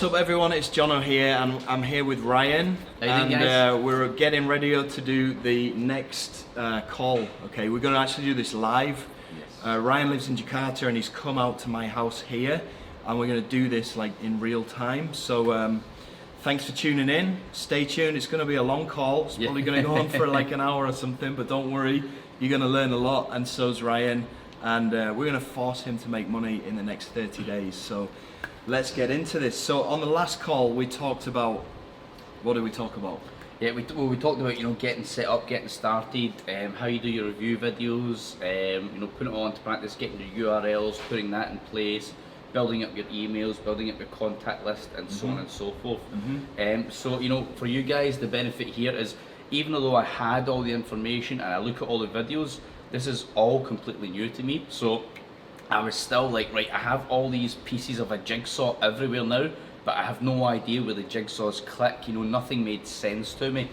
What's up everyone, it's Jono here and I'm here with Ryan. And we're getting ready to do the next call. Okay, we're going to actually do this live. Yes. Ryan lives in Jakarta and he's come out to my house here and we're going to do this like in real time. So thanks for tuning in, stay tuned, it's going to be a long call. It's probably going to go on for like an hour or something, but don't worry, you're going to learn a lot and so's Ryan. And we're going to force him to make money in the next 30 days. So let's get into this. So on the last call we talked about, what did we talk about? Yeah, we talked about getting set up, getting started, how you do your review videos, putting it all into practice, getting your URLs, putting that in place, building up your emails, building up your contact list, and so on and so forth. So for you guys, the benefit here is, even though I had all the information and I look at all the videos, this is all completely new to me. So I was still like, right, I have all these pieces of a jigsaw everywhere now, but I have no idea where the jigsaws click, nothing made sense to me.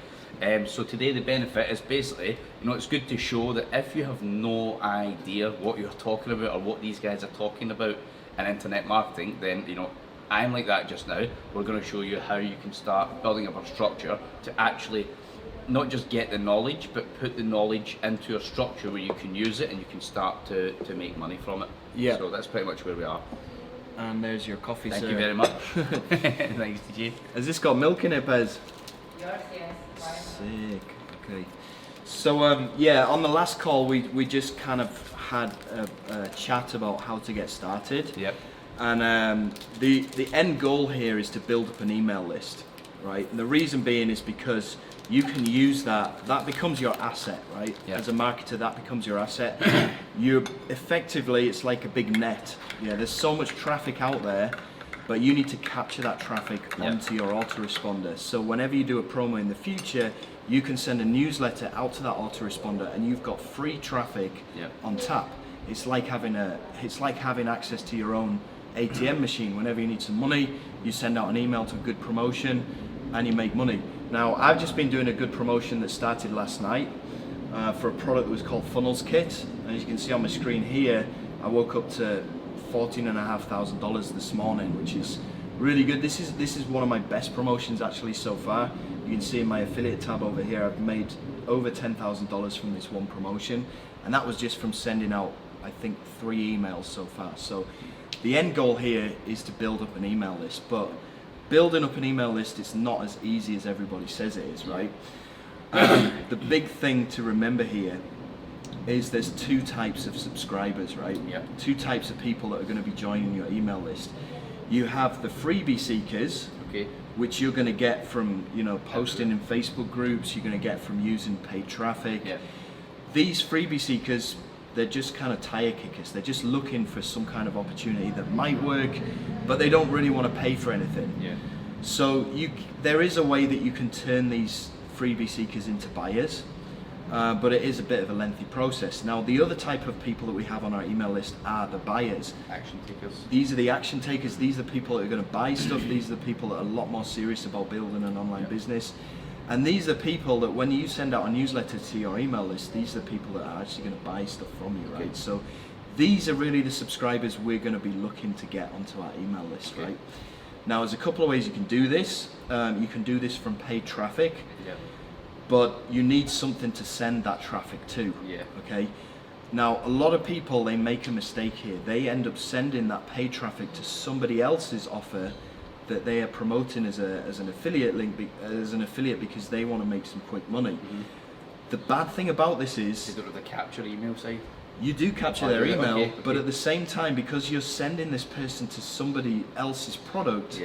So today the benefit is basically, it's good to show that if you have no idea what you're talking about or what these guys are talking about in internet marketing, then I'm like that just now. We're going to show you how you can start building up a structure to actually not just get the knowledge, but put the knowledge into a structure where you can use it and you can start to make money from it. Yeah. So that's pretty much where we are. And there's your coffee, Thank sir. you very much. Thanks, DJ. Has this got milk in it, Bez? Yours, yes. Sick. Okay. So yeah, on the last call we just kind of had a chat about how to get started. Yep. And the end goal here is to build up an email list, right? And the reason being is because you can use that becomes your asset, right? Yep. As a marketer, that becomes your asset. You effectively, it's like a big net. Yeah, there's so much traffic out there, but you need to capture that traffic onto your autoresponder. So whenever you do a promo in the future, you can send a newsletter out to that autoresponder and you've got free traffic on tap. It's like having access to your own ATM machine. Whenever you need some money, you send out an email to a good promotion and you make money. Now, I've just been doing a good promotion that started last night for a product that was called Funnels Kit. And as you can see on my screen here, I woke up to $14,500 this morning, which is really good. This is one of my best promotions actually so far. You can see in my affiliate tab over here, I've made over $10,000 from this one promotion. And that was just from sending out, I think, 3 emails so far. So the end goal here is to build up an email list, but building up an email list is not as easy as everybody says it is, right? The big thing to remember here is there's 2 types of subscribers, right? Yep. 2 types of people that are going to be joining your email list. You have the freebie seekers, which you're going to get from posting in Facebook groups, you're going to get from using paid traffic. Yep. These freebie seekers, they're just kind of tire kickers. They're just looking for some kind of opportunity that might work, but they don't really want to pay for anything. Yeah. So there is a way that you can turn these freebie seekers into buyers, but it is a bit of a lengthy process. Now, the other type of people that we have on our email list are the buyers. Action takers. These are the action takers. These are the people that are going to buy stuff. These are the people that are a lot more serious about building an online business. And these are people that when you send out a newsletter to your email list, these are the people that are actually going to buy stuff from you, right? So these are really the subscribers we're going to be looking to get onto our email list, right? Now, there's a couple of ways you can do this. You can do this from paid traffic, but you need something to send that traffic to, okay? Now, a lot of people, they make a mistake here. They end up sending that paid traffic to somebody else's offer that they are promoting as an affiliate link, as an affiliate, because they want to make some quick money. The bad thing about this is They go to the capture email site. you do capture their email, but okay. at the same time, because you're sending this person to somebody else's product,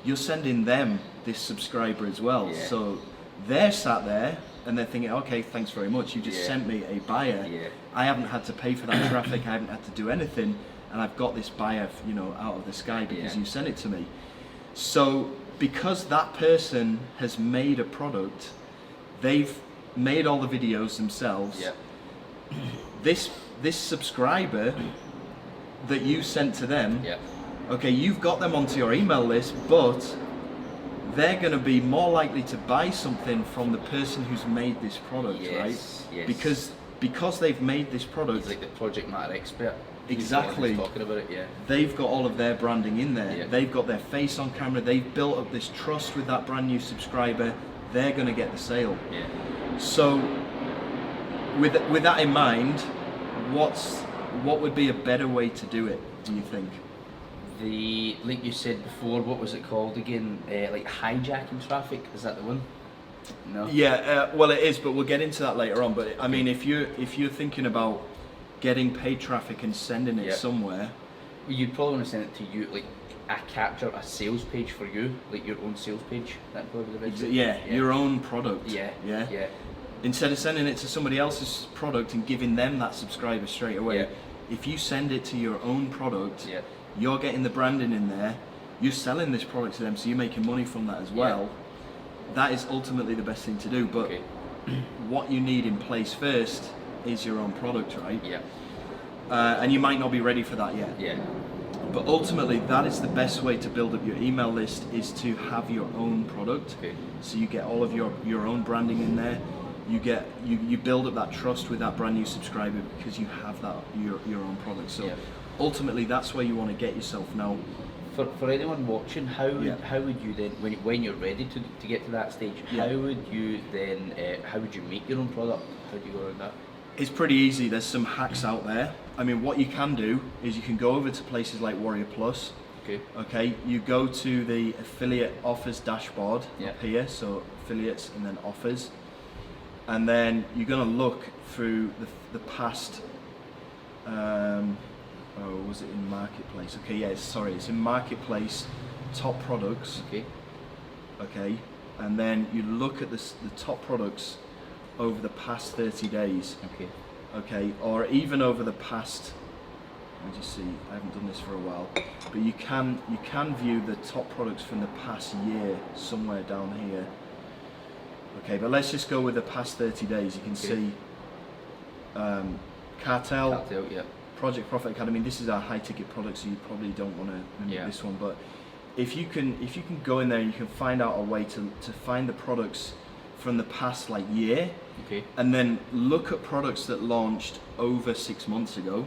you're sending them this subscriber as well. So they're sat there and they're thinking, okay, thanks very much, you just sent me a buyer. I haven't had to pay for that traffic, I haven't had to do anything, and I've got this buyer, out of the sky because you sent it to me. So because that person has made a product, they've made all the videos themselves. This subscriber that you sent to them, okay, you've got them onto your email list, but they're going to be more likely to buy something from the person who's made this product, right? Because they've made this product. He's like the project matter expert. Exactly. Talking about it, yeah. They've got all of their branding in there. Yeah. They've got their face on camera. They've built up this trust with that brand new subscriber. They're going to get the sale. Yeah. So, with that in mind, what would be a better way to do it? Do you think? Like you said before, what was it called again? Like hijacking traffic. Is that the one? No. Yeah. Well, it is, but we'll get into that later on. But I mean, if you're thinking about getting paid traffic and sending it somewhere, you'd probably want to send it to you, like a sales page for you, like your own sales page. That'd probably be the best. Yeah, your own product. Yeah. Instead of sending it to somebody else's product and giving them that subscriber straight away, if you send it to your own product, you're getting the branding in there, you're selling this product to them, so you're making money from that as well. That is ultimately the best thing to do, but what you need in place first is your own product, right? Yeah. And you might not be ready for that yet. Yeah. But ultimately, that is the best way to build up your email list, is to have your own product. Okay. So you get all of your own branding in there. You build up that trust with that brand new subscriber because you have that your own product. So ultimately, that's where you want to get yourself now. For anyone watching, how would you then, when you're ready to get to that stage, how would you make your own product? How do you go around that? It's pretty easy. There's some hacks out there. I mean, what you can do is you can go over to places like Warrior Plus. Okay. You go to the affiliate offers dashboard up here. So affiliates and then offers, and then you're going to look through the past. Was it in Marketplace? Okay, yeah, it's in Marketplace, top products. Okay, and then you look at the top products over the past 30 days. Okay, or even over the past. Let me just see. I haven't done this for a while, but you can view the top products from the past year somewhere down here. Okay, but let's just go with the past 30 days. You can see Cartel, Project Profit Academy. This is our high ticket product, so you probably don't want to mimic this one. But if you can go in there and you can find out a way to find the products from the past year, and then look at products that launched over 6 months ago.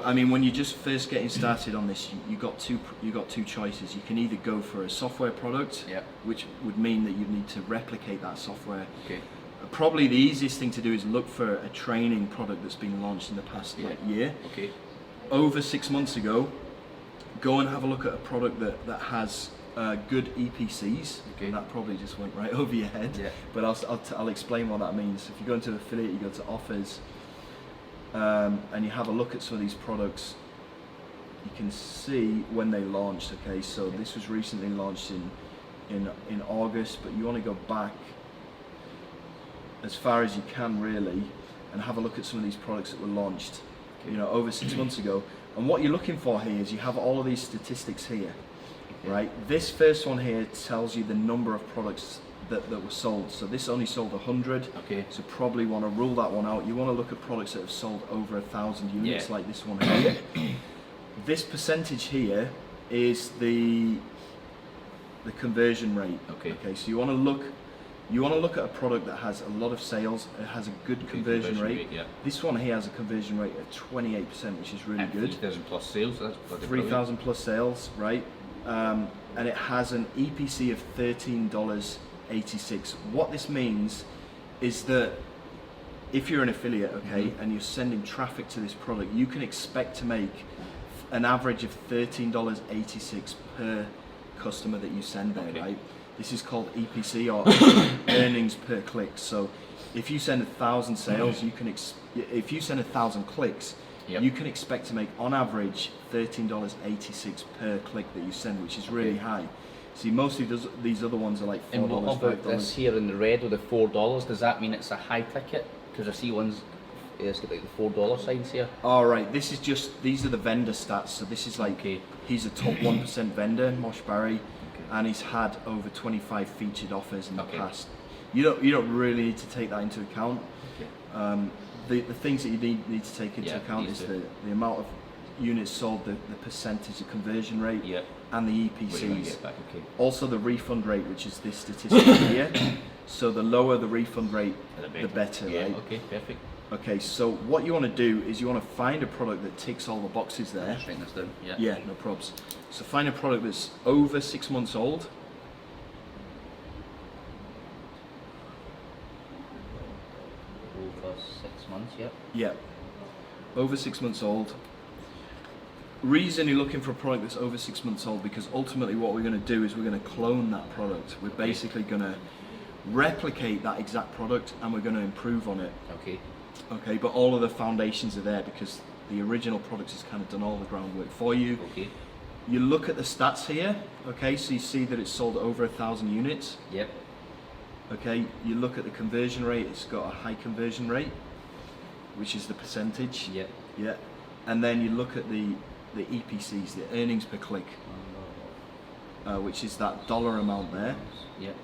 I mean, when you're just first getting started on this, you got two choices. You can either go for a software product, which would mean that you need to replicate that software. Probably the easiest thing to do is look for a training product that's been launched in the past year. Over 6 months ago, go and have a look at a product that has good EPCs. And that probably just went right over your head. But I'll explain what that means. If you go into affiliate, you go to offers, and you have a look at some of these products. You can see when they launched. So this was recently launched in August, but you want to go back as far as you can really and have a look at some of these products that were launched over 6 months ago. And what you're looking for here is you have all of these statistics here, right? This first one here tells you the number of products that were sold. So this only sold 100. So probably want to rule that one out. You want to look at products that have sold over 1,000 units, like this one here. This percentage here is the conversion rate. So you want to look at a product that has a lot of sales. It has a good conversion rate. This one here has a conversion rate of 28%, which is really good. 3,000 plus sales. That's 3,000 plus sales, right? And it has an EPC of $13.86. What this means is that if you're an affiliate, and you're sending traffic to this product, you can expect to make an average of $13.86 per customer that you send there, right? This is called EPC, or earnings per click. So if you send 1,000 sales, if you send 1,000 clicks, you can expect to make on average $13.86 per click that you send, which is really high. See, most of these other ones are like $4, And what about $5. this here in the red with the $4? Does that mean it's a high ticket? Because I see ones, it's got like the $4 signs here. All right, these are the vendor stats. So this is like, he's a top 1% vendor, Mosh Barry, and he's had over 25 featured offers in the past. You don't really need to take that into account. The things that you need to take into account is the amount of units sold, the percentage, the conversion rate, and the EPCs. Also the refund rate, which is this statistic here. So the lower the refund rate, the better, right? Perfect. Okay, so what you want to do is you want to find a product that ticks all the boxes there. Just writing this down. Yeah. Yeah, no probs. So find a product that's over 6 months old. Over 6 months. Yep. Yeah, over 6 months old. Reason you're looking for a product that's over 6 months old, because ultimately what we're going to do is we're going to clone that product. We're basically going to replicate that exact product and we're going to improve on it. Okay. Okay, but all of the foundations are there because the original product has kind of done all the groundwork for you. Okay. You look at the stats here, okay, so you see that it's sold over 1,000 units. Yep. Okay, you look at the conversion rate, it's got a high conversion rate, which is the percentage. Yep. Yeah. And then you look at the EPCs, the earnings per click, which is that dollar amount there. Yep.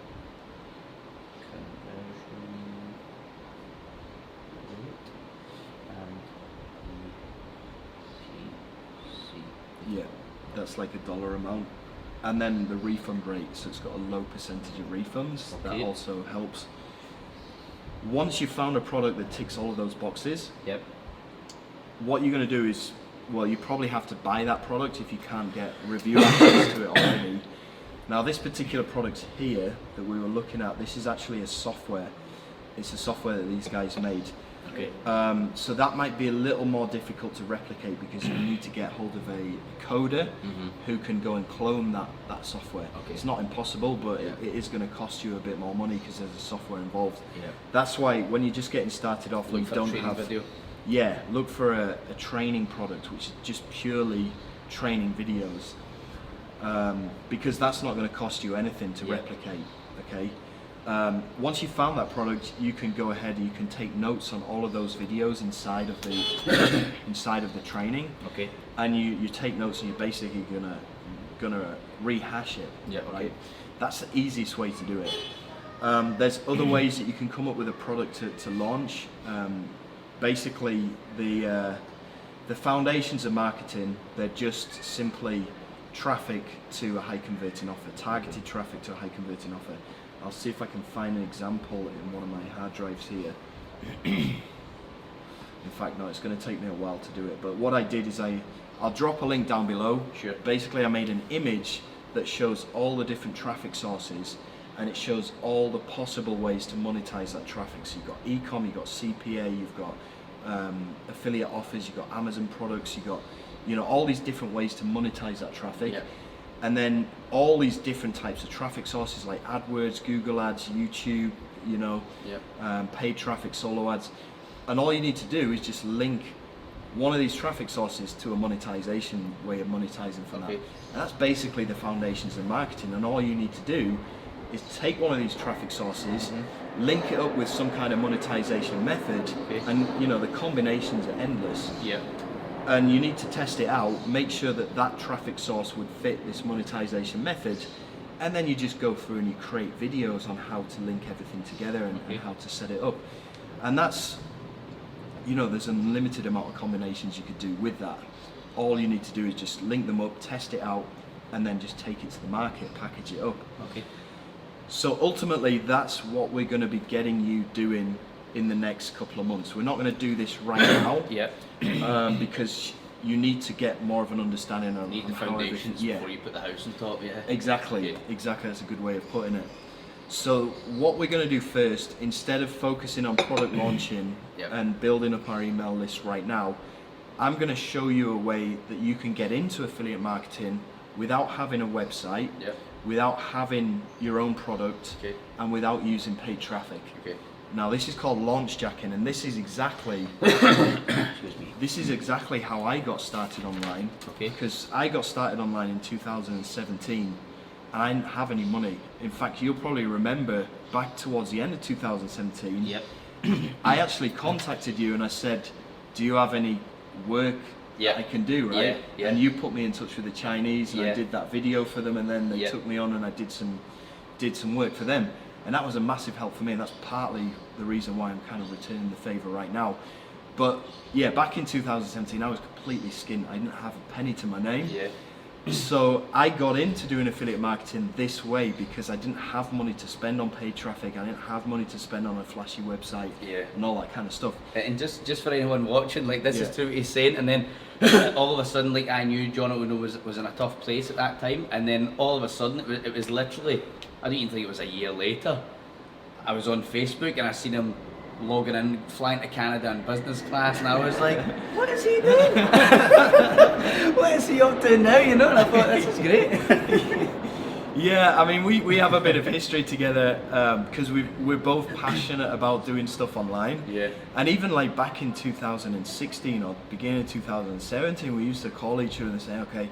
Yeah, that's like a dollar amount. And then the refund rate, so it's got a low percentage of refunds. Okay. That also helps. Once you've found a product that ticks all of those boxes, Yep. what you're going to do is, well, you probably have to buy that product if you can't get review access to it already. Now this particular product here that we were looking at, this is actually a software. It's a software that these guys made. Okay. So that might be a little more difficult to replicate because you need to get hold of a coder who can go and clone that software. Okay. It's not impossible, but Yeah. it is going to cost you a bit more money because there's a software involved. Yeah. That's why when you're just getting started off, Look you for don't a training have. video. Yeah, look for a training product which is just purely training videos, because that's not going to cost you anything to Yeah. replicate. Okay. Once you've found that product, you can go ahead and you can take notes on all of those videos inside of the training, Okay. and you take notes and you're basically gonna rehash it. Yeah, okay. Right. That's the easiest way to do it. There's other ways that you can come up with a product to launch. Basically, the foundations of marketing, they're just simply traffic to a high converting offer, targeted traffic to a high converting offer. I'll see if I can find an example in one of my hard drives here. In fact, no, it's going to take me a while to do it. But what I did is I'll drop a link down below. Sure. Basically, I made an image that shows all the different traffic sources, and it shows all the possible ways to monetize that traffic. So you've got e-com, you've got CPA, you've got affiliate offers, you've got Amazon products, you've got, you know, all these different ways to monetize that traffic. Yeah. And then all these different types of traffic sources like AdWords, Google Ads, YouTube, you know, paid traffic, solo ads. And all you need to do is just link one of these traffic sources to a monetization way of monetizing for that. Okay. And that's basically the foundations of marketing. And all you need to do is take one of these traffic sources, link it up with some kind of monetization method, Okay. and you know, the combinations are endless. Yeah. And you need to test it out, make sure that that traffic source would fit this monetization method, and then you just go through and you create videos on how to link everything together and how to set it up. And that's, you know, there's an unlimited amount of combinations you could do with that. All you need to do is just link them up, test it out, and then just take it to the market, package it up. Okay. So ultimately, that's what we're going to be getting you doing in the next couple of months. We're not going to do this right now, because you need to get more of an understanding on, Need the how everything. foundations before you put the house on top. Yeah. Exactly, Okay. exactly. That's a good way of putting it. So what we're going to do first, instead of focusing on product launching and building up our email list right now, I'm going to show you a way that you can get into affiliate marketing without having a website, without having your own product, and without using paid traffic. Okay. Now this is called launch jacking, and this is exactly Excuse me. this is exactly how I got started online. Okay. Because I got started online in 2017, and I didn't have any money. In fact, you'll probably remember back towards the end of 2017. Yep. I actually contacted you and I said, "Do you have any work I can do?" Right? Yeah. And you put me in touch with the Chinese, and I did that video for them, and then they took me on, and I did some work for them. And that was a massive help for me, and that's partly the reason why I'm kind of returning the favour right now. But yeah, back in 2017, I was completely skint. I didn't have a penny to my name. So I got into doing affiliate marketing this way because I didn't have money to spend on paid traffic. I didn't have money to spend on a flashy website and all that kind of stuff. And just for anyone watching, like this is true what he's saying, and then all of a sudden, like I knew John was in a tough place at that time, and then all of a sudden it was literally, I don't even think it was a year later, I was on Facebook and I seen him logging in, flying to Canada in business class, and I was like, what is he doing? What is he up to now, you know? And I thought, this is great. Yeah, I mean, we have a bit of history together because we're both passionate about doing stuff online. Yeah. And even like back in 2016 or beginning of 2017, we used to call each other and say, okay,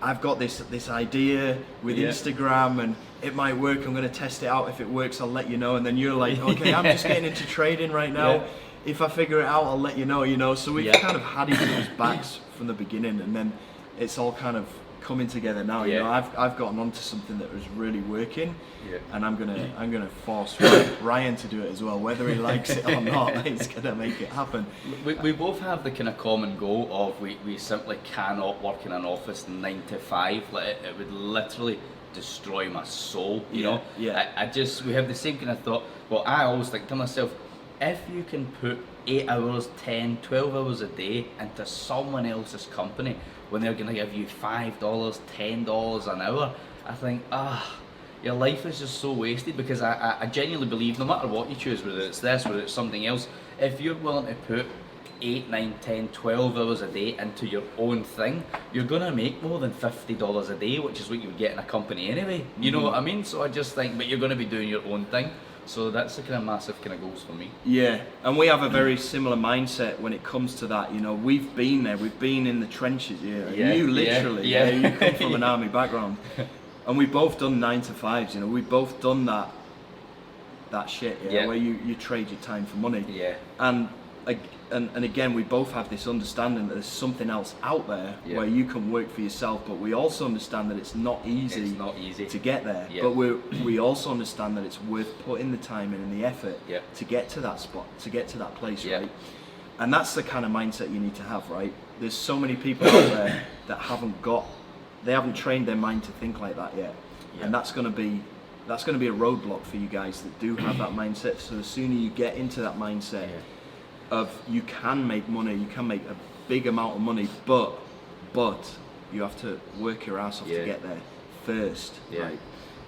I've got this idea with Instagram and it might work, I'm going to test it out. If it works, I'll let you know. And then you're like, okay, I'm just getting into trading right now. Yeah. If I figure it out, I'll let you know. So we've kind of had each other's backs from the beginning, and then it's all kind of coming together now. You know, I've gotten onto something that was really working, and I'm gonna force Ryan to do it as well, whether he likes it or not. He's gonna make it happen. We both have the kind of common goal of we simply cannot work in an office 9 to 5. Like it would literally destroy my soul. You know. Yeah. We have the same kind of thought. Well, I always think to myself, if you can put 8 hours, 10, 12 hours a day into someone else's company when they're going to give you $5, $10 an hour, I think, your life is just so wasted, because I genuinely believe no matter what you choose, whether it's this, whether it's something else, if you're willing to put 8, 9, 10, 12 hours a day into your own thing, you're going to make more than $50 a day, which is what you would get in a company anyway. You know what I mean? So I just think, but you're going to be doing your own thing. So that's the kind of massive kind of goals for me. Yeah, and we have a very similar mindset when it comes to that. You know, we've been there, we've been in the trenches. You literally, you come from an army background, and we've both done 9 to 5s. You know, we've both done that shit. Where you trade your time for money. Yeah, and again, we both have this understanding that there's something else out there where you can work for yourself, but we also understand that it's not easy to get there. But we also understand that it's worth putting the time in and the effort to get to that spot, to get to that place, right? And that's the kind of mindset you need to have, right? There's so many people out there that haven't trained their mind to think like that yet, and that's going to be a roadblock for you guys that do have that mindset. So the sooner you get into that mindset of you can make money, you can make a big amount of money, but you have to work your ass off to get there first. Right?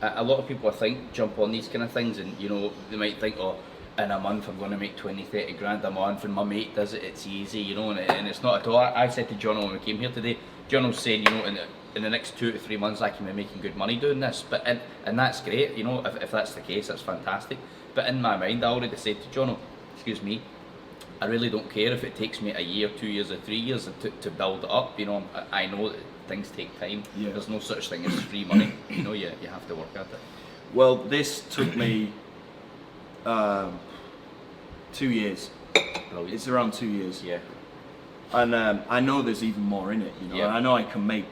A lot of people, I think, jump on these kind of things, and you know, they might think, oh, in a month I'm going to make 20, 30 grand a month, and my mate does it, it's easy, you know, and it's not at all. I said to John when we came here today, John was saying, you know, in the next 2 to 3 months I can be making good money doing this, and that's great, you know, if that's the case, that's fantastic. But in my mind, I already said to John, excuse me, I really don't care if it takes me a year, 2 years, or 3 years to build it up. You know, I know that things take time. There's no such thing as free money. You know, you have to work at it. Well, this took me 2 years. Brilliant. It's around 2 years. Yeah. And I know there's even more in it. You know, and I know I can make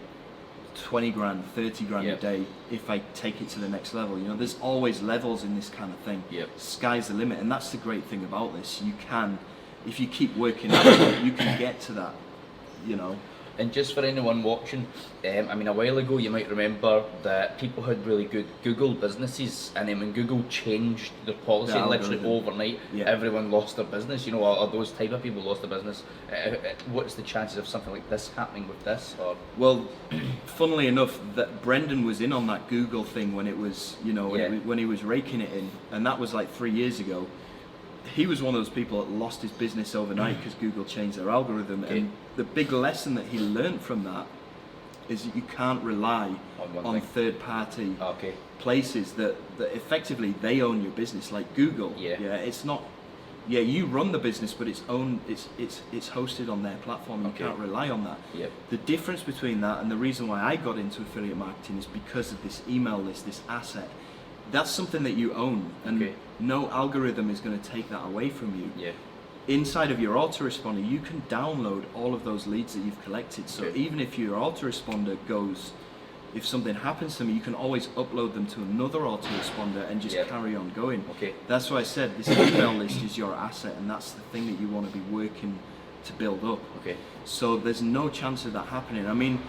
20 grand, 30 grand a day if I take it to the next level. You know, there's always levels in this kind of thing. Sky's the limit, and that's the great thing about this. You can, if you keep working at it, you can get to that, you know. And just for anyone watching, I mean, a while ago you might remember that people had really good Google businesses, and then when Google changed their policy literally overnight, everyone lost their business, you know, or those type of people lost their business. What's the chances of something like this happening with this? Or? Well, funnily enough, that Brendan was in on that Google thing when it was, you know, when he was raking it in, and that was like 3 years ago. He was one of those people that lost his business overnight because Google changed their algorithm. And the big lesson that he learned from that is that you can't rely on third-party places that effectively they own your business, like Google. It's not. You run the business, but it's hosted on their platform. You can't rely on that. The difference between that and the reason why I got into affiliate marketing is because of this email list, this asset. That's something that you own, and no algorithm is going to take that away from you. Inside of your autoresponder, you can download all of those leads that you've collected. So even if your autoresponder goes, if something happens to me, you can always upload them to another autoresponder and just carry on going. That's why I said this email list is your asset, and that's the thing that you want to be working to build up. So there's no chance of that happening. I mean,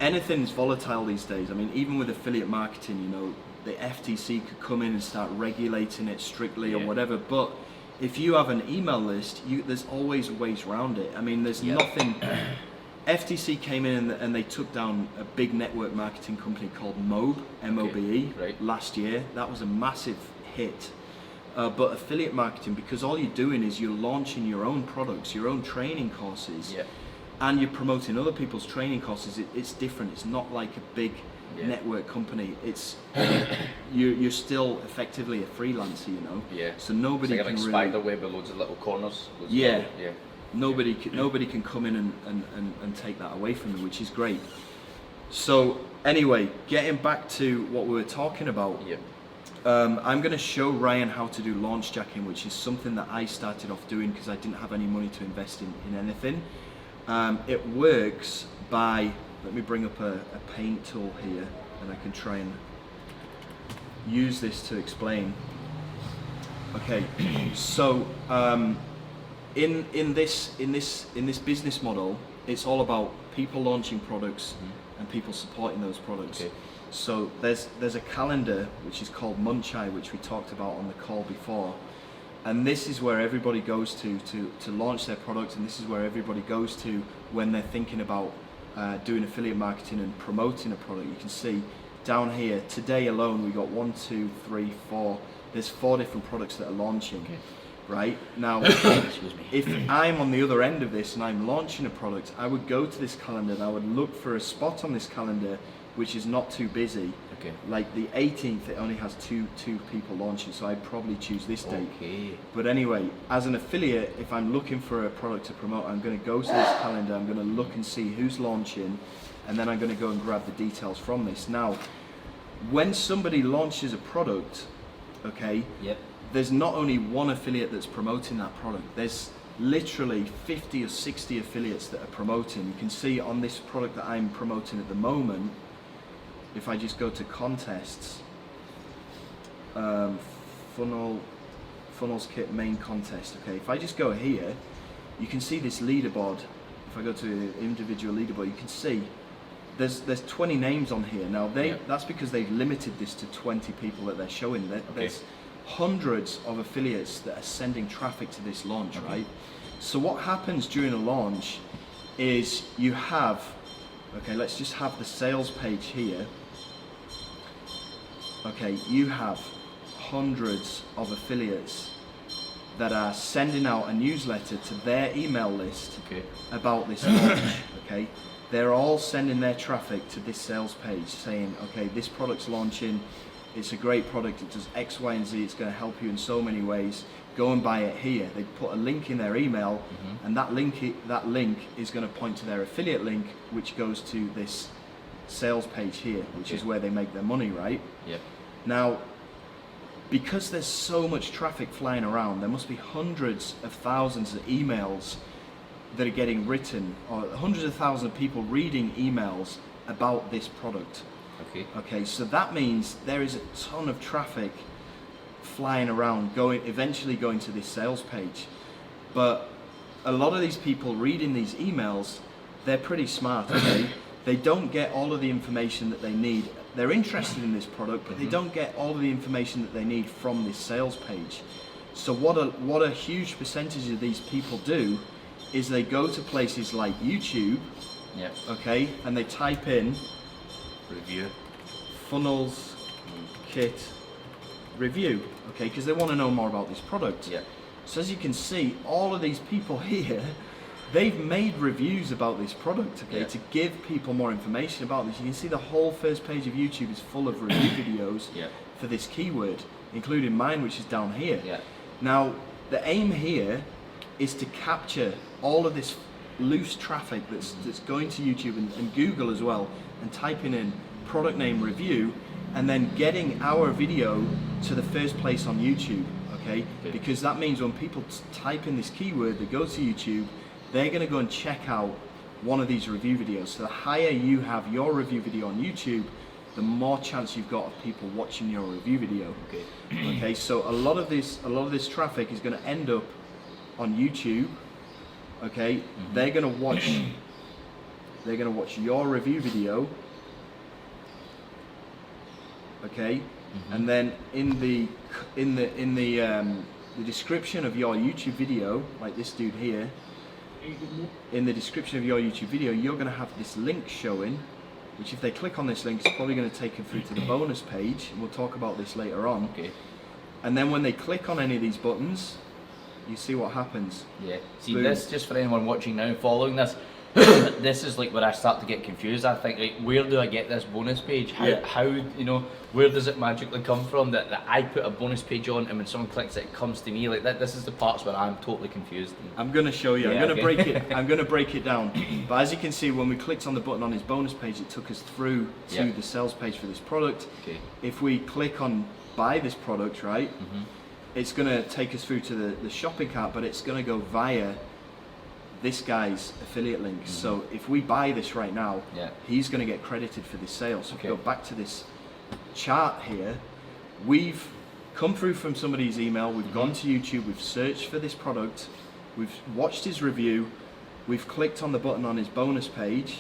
anything's volatile these days. I mean, even with affiliate marketing, you know, the FTC could come in and start regulating it strictly or whatever, but if you have an email list, there's always ways around it. I mean, there's nothing. FTC came in and they took down a big network marketing company called Mobe, M-O-B-E, last year. That was a massive hit. But affiliate marketing, because all you're doing is you're launching your own products, your own training courses, and you're promoting other people's training courses. It's different. It's not like a big network company. It's you're still effectively a freelancer, you know. So nobody it's like can a spider web with loads of little corners. Nobody can come in and take that away from you, which is great. So anyway, getting back to what we were talking about. I'm going to show Ryan how to do launch jacking, which is something that I started off doing because I didn't have any money to invest in anything. It works by, let me bring up a paint tool here and I can try and use this to explain. Okay, so in this business model, it's all about people launching products and people supporting those products. So there's a calendar which is called Munchai, which we talked about on the call before, and this is where everybody goes to launch their product, and this is where everybody goes to when they're thinking about doing affiliate marketing and promoting a product. You can see down here today alone we got 1, 2, 3, 4. There's 4 different products that are launching. Right now, if I'm on the other end of this and I'm launching a product, I would go to this calendar and I would look for a spot on this calendar which is not too busy. Like the 18th, it only has two people launching, so I'd probably choose this date. But anyway, as an affiliate, if I'm looking for a product to promote, I'm going to go to this calendar, I'm going to look and see who's launching, and then I'm going to go and grab the details from this. Now, when somebody launches a product, there's not only one affiliate that's promoting that product, there's literally 50 or 60 affiliates that are promoting. You can see on this product that I'm promoting at the moment, if I just go to contests, funnels kit main contest, if I just go here, you can see this leaderboard. If I go to individual leaderboard, you can see there's 20 names on here. Now that's because they've limited this to 20 people that they're showing. There's hundreds of affiliates that are sending traffic to this launch, right? So what happens during a launch is you have, let's just have the sales page here. You have hundreds of affiliates that are sending out a newsletter to their email list about this launch. They're all sending their traffic to this sales page saying, this product's launching, it's a great product, it does X, Y, and Z, it's going to help you in so many ways, go and buy it here. They put a link in their email, and that link is going to point to their affiliate link, which goes to this sales page here, which is where they make their money, right? Now, because there's so much traffic flying around, there must be hundreds of thousands of emails that are getting written, or hundreds of thousands of people reading emails about this product. So that means there is a ton of traffic flying around, eventually going to this sales page. But a lot of these people reading these emails, they're pretty smart. They don't get all of the information that they need. They're interested in this product, but they don't get all of the information that they need from this sales page. So what a huge percentage of these people do is they go to places like YouTube, and they type in review funnels kit review, because they want to know more about this product. So as you can see, all of these people here, they've made reviews about this product, to give people more information about this. You can see the whole first page of YouTube is full of review videos for this keyword, including mine, which is down here. Now, the aim here is to capture all of this loose traffic that's going to YouTube and Google as well, and typing in product name review, and then getting our video to the first place on YouTube, because that means when people type in this keyword, they go to YouTube, they're going to go and check out one of these review videos. So the higher you have your review video on YouTube, the more chance you've got of people watching your review video. So a lot of this traffic is going to end up on YouTube. They're going to watch they're going to watch your review video, okay, and then in the description of your YouTube video, like this dude here, in the description of your YouTube video, you're going to have this link showing, which if they click on this link, it's probably going to take them through to the bonus page, and we'll talk about this later on. Okay. And then when they click on any of these buttons, you see what happens. Yeah. See, Boom. this, just for anyone watching now, following this, this is like where I start to get confused. I think, like, where do I get this bonus page? How you know, where does it magically come from that I put a bonus page on, and when someone clicks it, it comes to me like that? This is the parts where I'm totally confused. I'm going to show you. Yeah, I'm going to okay. break it. I'm going to break it down. But as you can see, when we clicked on the button on his bonus page, it took us through to the sales page for this product. Okay. If we click on buy this product, right, it's going to take us through to the shopping cart, but it's going to go via this guy's affiliate link. So if we buy this right now, he's going to get credited for this sale. So if we go back to this chart here, we've come through from somebody's email, we've gone to YouTube, we've searched for this product, we've watched his review, we've clicked on the button on his bonus page.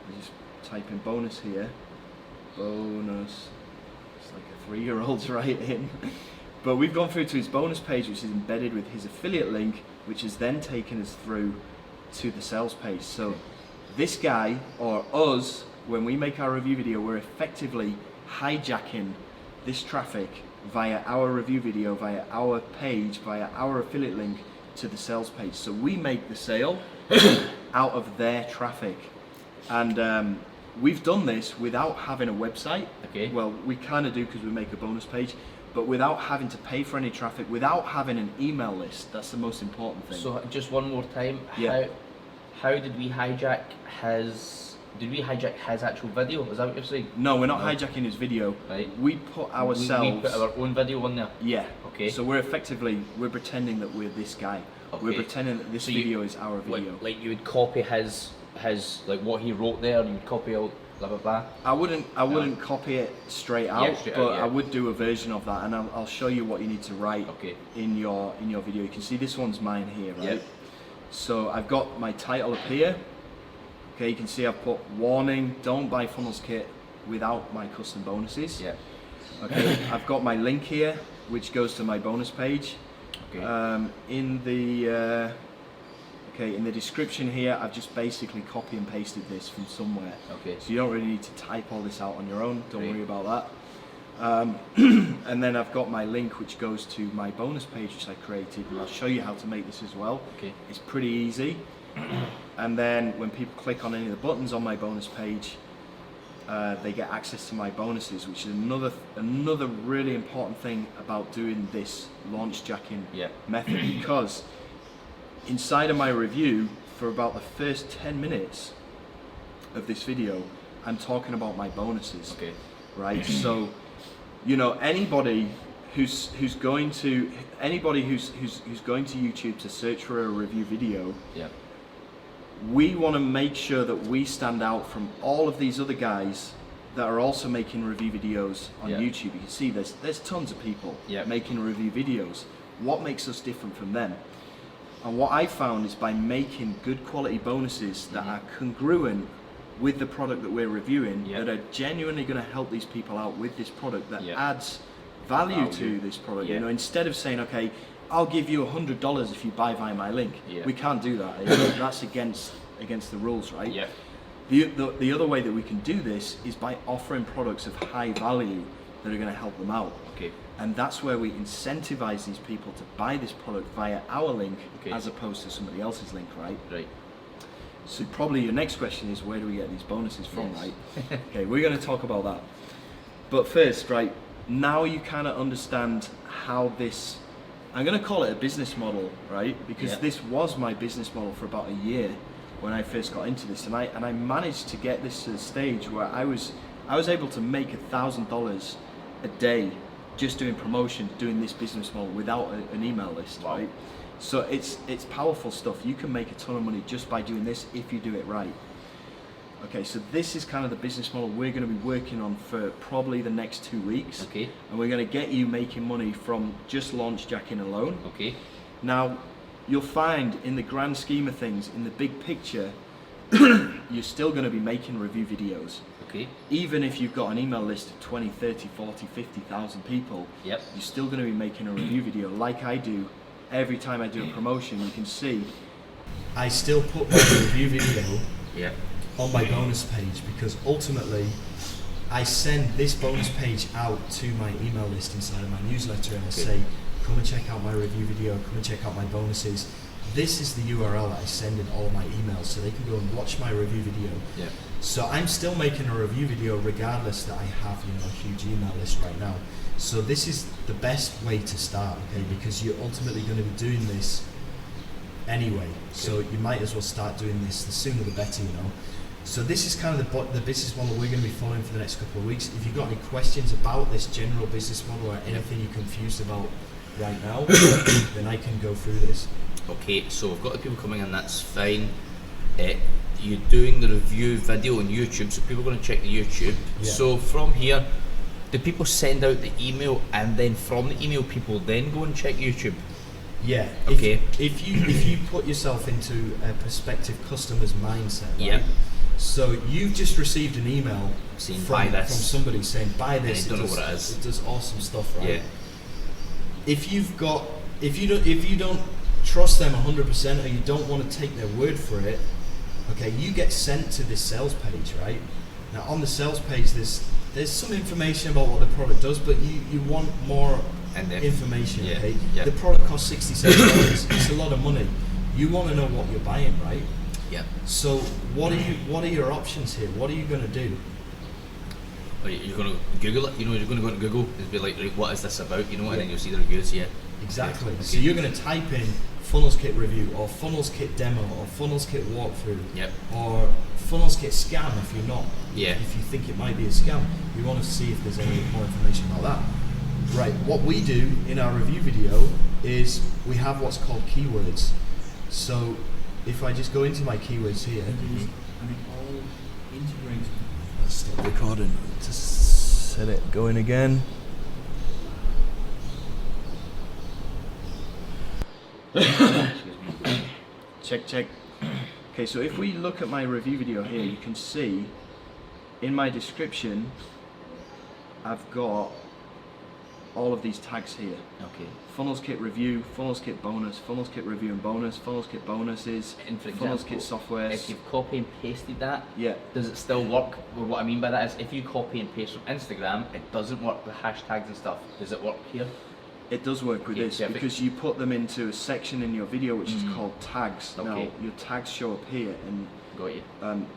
I just type in bonus here, bonus, it's like a 3-year-old's writing. But we've gone through to his bonus page, which is embedded with his affiliate link, which has then taken us through to the sales page. So this guy, or us, when we make our review video, we're effectively hijacking this traffic via our review video, via our page, via our affiliate link to the sales page. So we make the sale out of their traffic. And we've done this without having a website. Okay. Well, we kind of do because we make a bonus page, but without having to pay for any traffic, without having an email list. That's the most important thing. So just one more time, how did we hijack his? Did we hijack his actual video? Is that what you're saying? No, we're not hijacking his video. Right. We put ourselves. We put our own video on there. Yeah. Okay. So we're pretending that we're this guy. Okay. We're pretending that this video is our video. Like you would copy his like what he wrote there, you would copy out blah blah blah. I wouldn't copy it straight out, but yeah. I would do a version of that, and I'll show you what you need to write in your video. You can see this one's mine here, right? Yep. So I've got my title up here. Okay, you can see I've put warning: don't buy funnels kit without my custom bonuses. Yeah. Okay, I've got my link here, which goes to my bonus page. Okay. In the description here, I've just basically copy and pasted this from somewhere. Okay. So you don't really need to type all this out on your own. Don't worry about that. And then I've got my link, which goes to my bonus page, which I created, and I'll show you how to make this as well. Okay. It's pretty easy. And then when people click on any of the buttons on my bonus page, they get access to my bonuses, which is another really important thing about doing this launch jacking method, because inside of my review, for about the first 10 minutes of this video, I'm talking about my bonuses. Okay. Right. So, you know, anybody who's going to YouTube to search for a review video, we want to make sure that we stand out from all of these other guys that are also making review videos on YouTube. You can see there's tons of people making review videos. What makes us different from them? And what I found is by making good quality bonuses that are congruent with the product that we're reviewing, that are genuinely going to help these people out with this product, that adds value to this product. You know, instead of saying, okay, I'll give you $100 if you buy via my link. We can't do that. That's against the rules, right? The other way that we can do this is by offering products of high value that are going to help them out. Okay. And that's where we incentivize these people to buy this product via our link as opposed to somebody else's link, right? Right. So probably your next question is, where do we get these bonuses from, right? Okay, we're going to talk about that. But first, right, now you kind of understand how this, I'm going to call it a business model, right? Because this was my business model for about a year when I first got into this, and I managed to get this to the stage where I was able to make $1,000 a day just doing promotion, doing this business model without an email list, right? So it's powerful stuff. You can make a ton of money just by doing this if you do it right. Okay, so this is kind of the business model we're going to be working on for probably the next 2 weeks. Okay. And we're going to get you making money from just launch jacking alone. Okay. Now, you'll find in the grand scheme of things, in the big picture, you're still going to be making review videos. Okay. Even if you've got an email list of 20, 30, 40, 50,000 people, Yep. you're still going to be making a review video like I do. Every time I do a promotion, you can see I still put my review video Yeah. on my bonus page, because ultimately I send this bonus page out to my email list inside of my newsletter, and I say, come and check out my review video, come and check out my bonuses. This is the URL that I send in all my emails, so they can go and watch my review video. Yeah. So I'm still making a review video regardless that I have, you know, a huge email list right now. So this is the best way to start, okay? Because you're ultimately going to be doing this anyway. So you might as well start doing this. The sooner the better, you know. So this is kind of the business model we're going to be following for the next couple of weeks. If you've got any questions about this general business model or anything you're confused about right now, then I can go through this. Okay, so we've got the people coming in, that's fine. You're doing the review video on YouTube, so people are going to check the YouTube. Yeah. So from here, do people send out the email, and then from the email people then go and check YouTube? Yeah. Okay. If you put yourself into a prospective customer's mindset, right? Yeah. So you've just received an email Saying, from, "Buy this." from somebody saying buy this. And you don't know what it is. It does awesome stuff, right? Yeah. If you don't trust them 100%, or you don't want to take their word for it, okay, you get sent to this sales page, right? Now on the sales page, there's some information about what the product does, but you want more information. Yeah, Okay, yeah. The product costs $67. It's a lot of money. You want to know what you're buying, right? Yeah. So what are your options here? What are you going to do? Well, you're going to Google it. You know, you're going to go to Google and be like, right, what is this about? You know, and then you'll see the reviews. Yeah. Exactly. Okay. So you're going to type in Funnels Kit review, or Funnels Kit demo, or Funnels Kit walkthrough, Yep. or Funnels Kit scam if you're not. Yeah. If you think it might be a scam, you want to see if there's any more information about that. Right. What we do in our review video is we have what's called keywords. So if I just go into my keywords here, all integrated. Let's stop recording. Just set it going again. Check. Okay, so if we look at my review video here, you can see in my description I've got all of these tags here. Okay. Funnels Kit review, Funnels Kit bonus, Funnels Kit review and bonus, Funnels Kit bonuses, And for Funnels example, Kit software. if you've copy and pasted that, Yeah. does it still work? Well, what I mean by that is, if you copy and paste from Instagram, it doesn't work with hashtags and stuff. Does it work here? It does work with Okay, this perfect. because you put them into a section in your video which is called tags. Okay. Now your tags show up here, and Got you.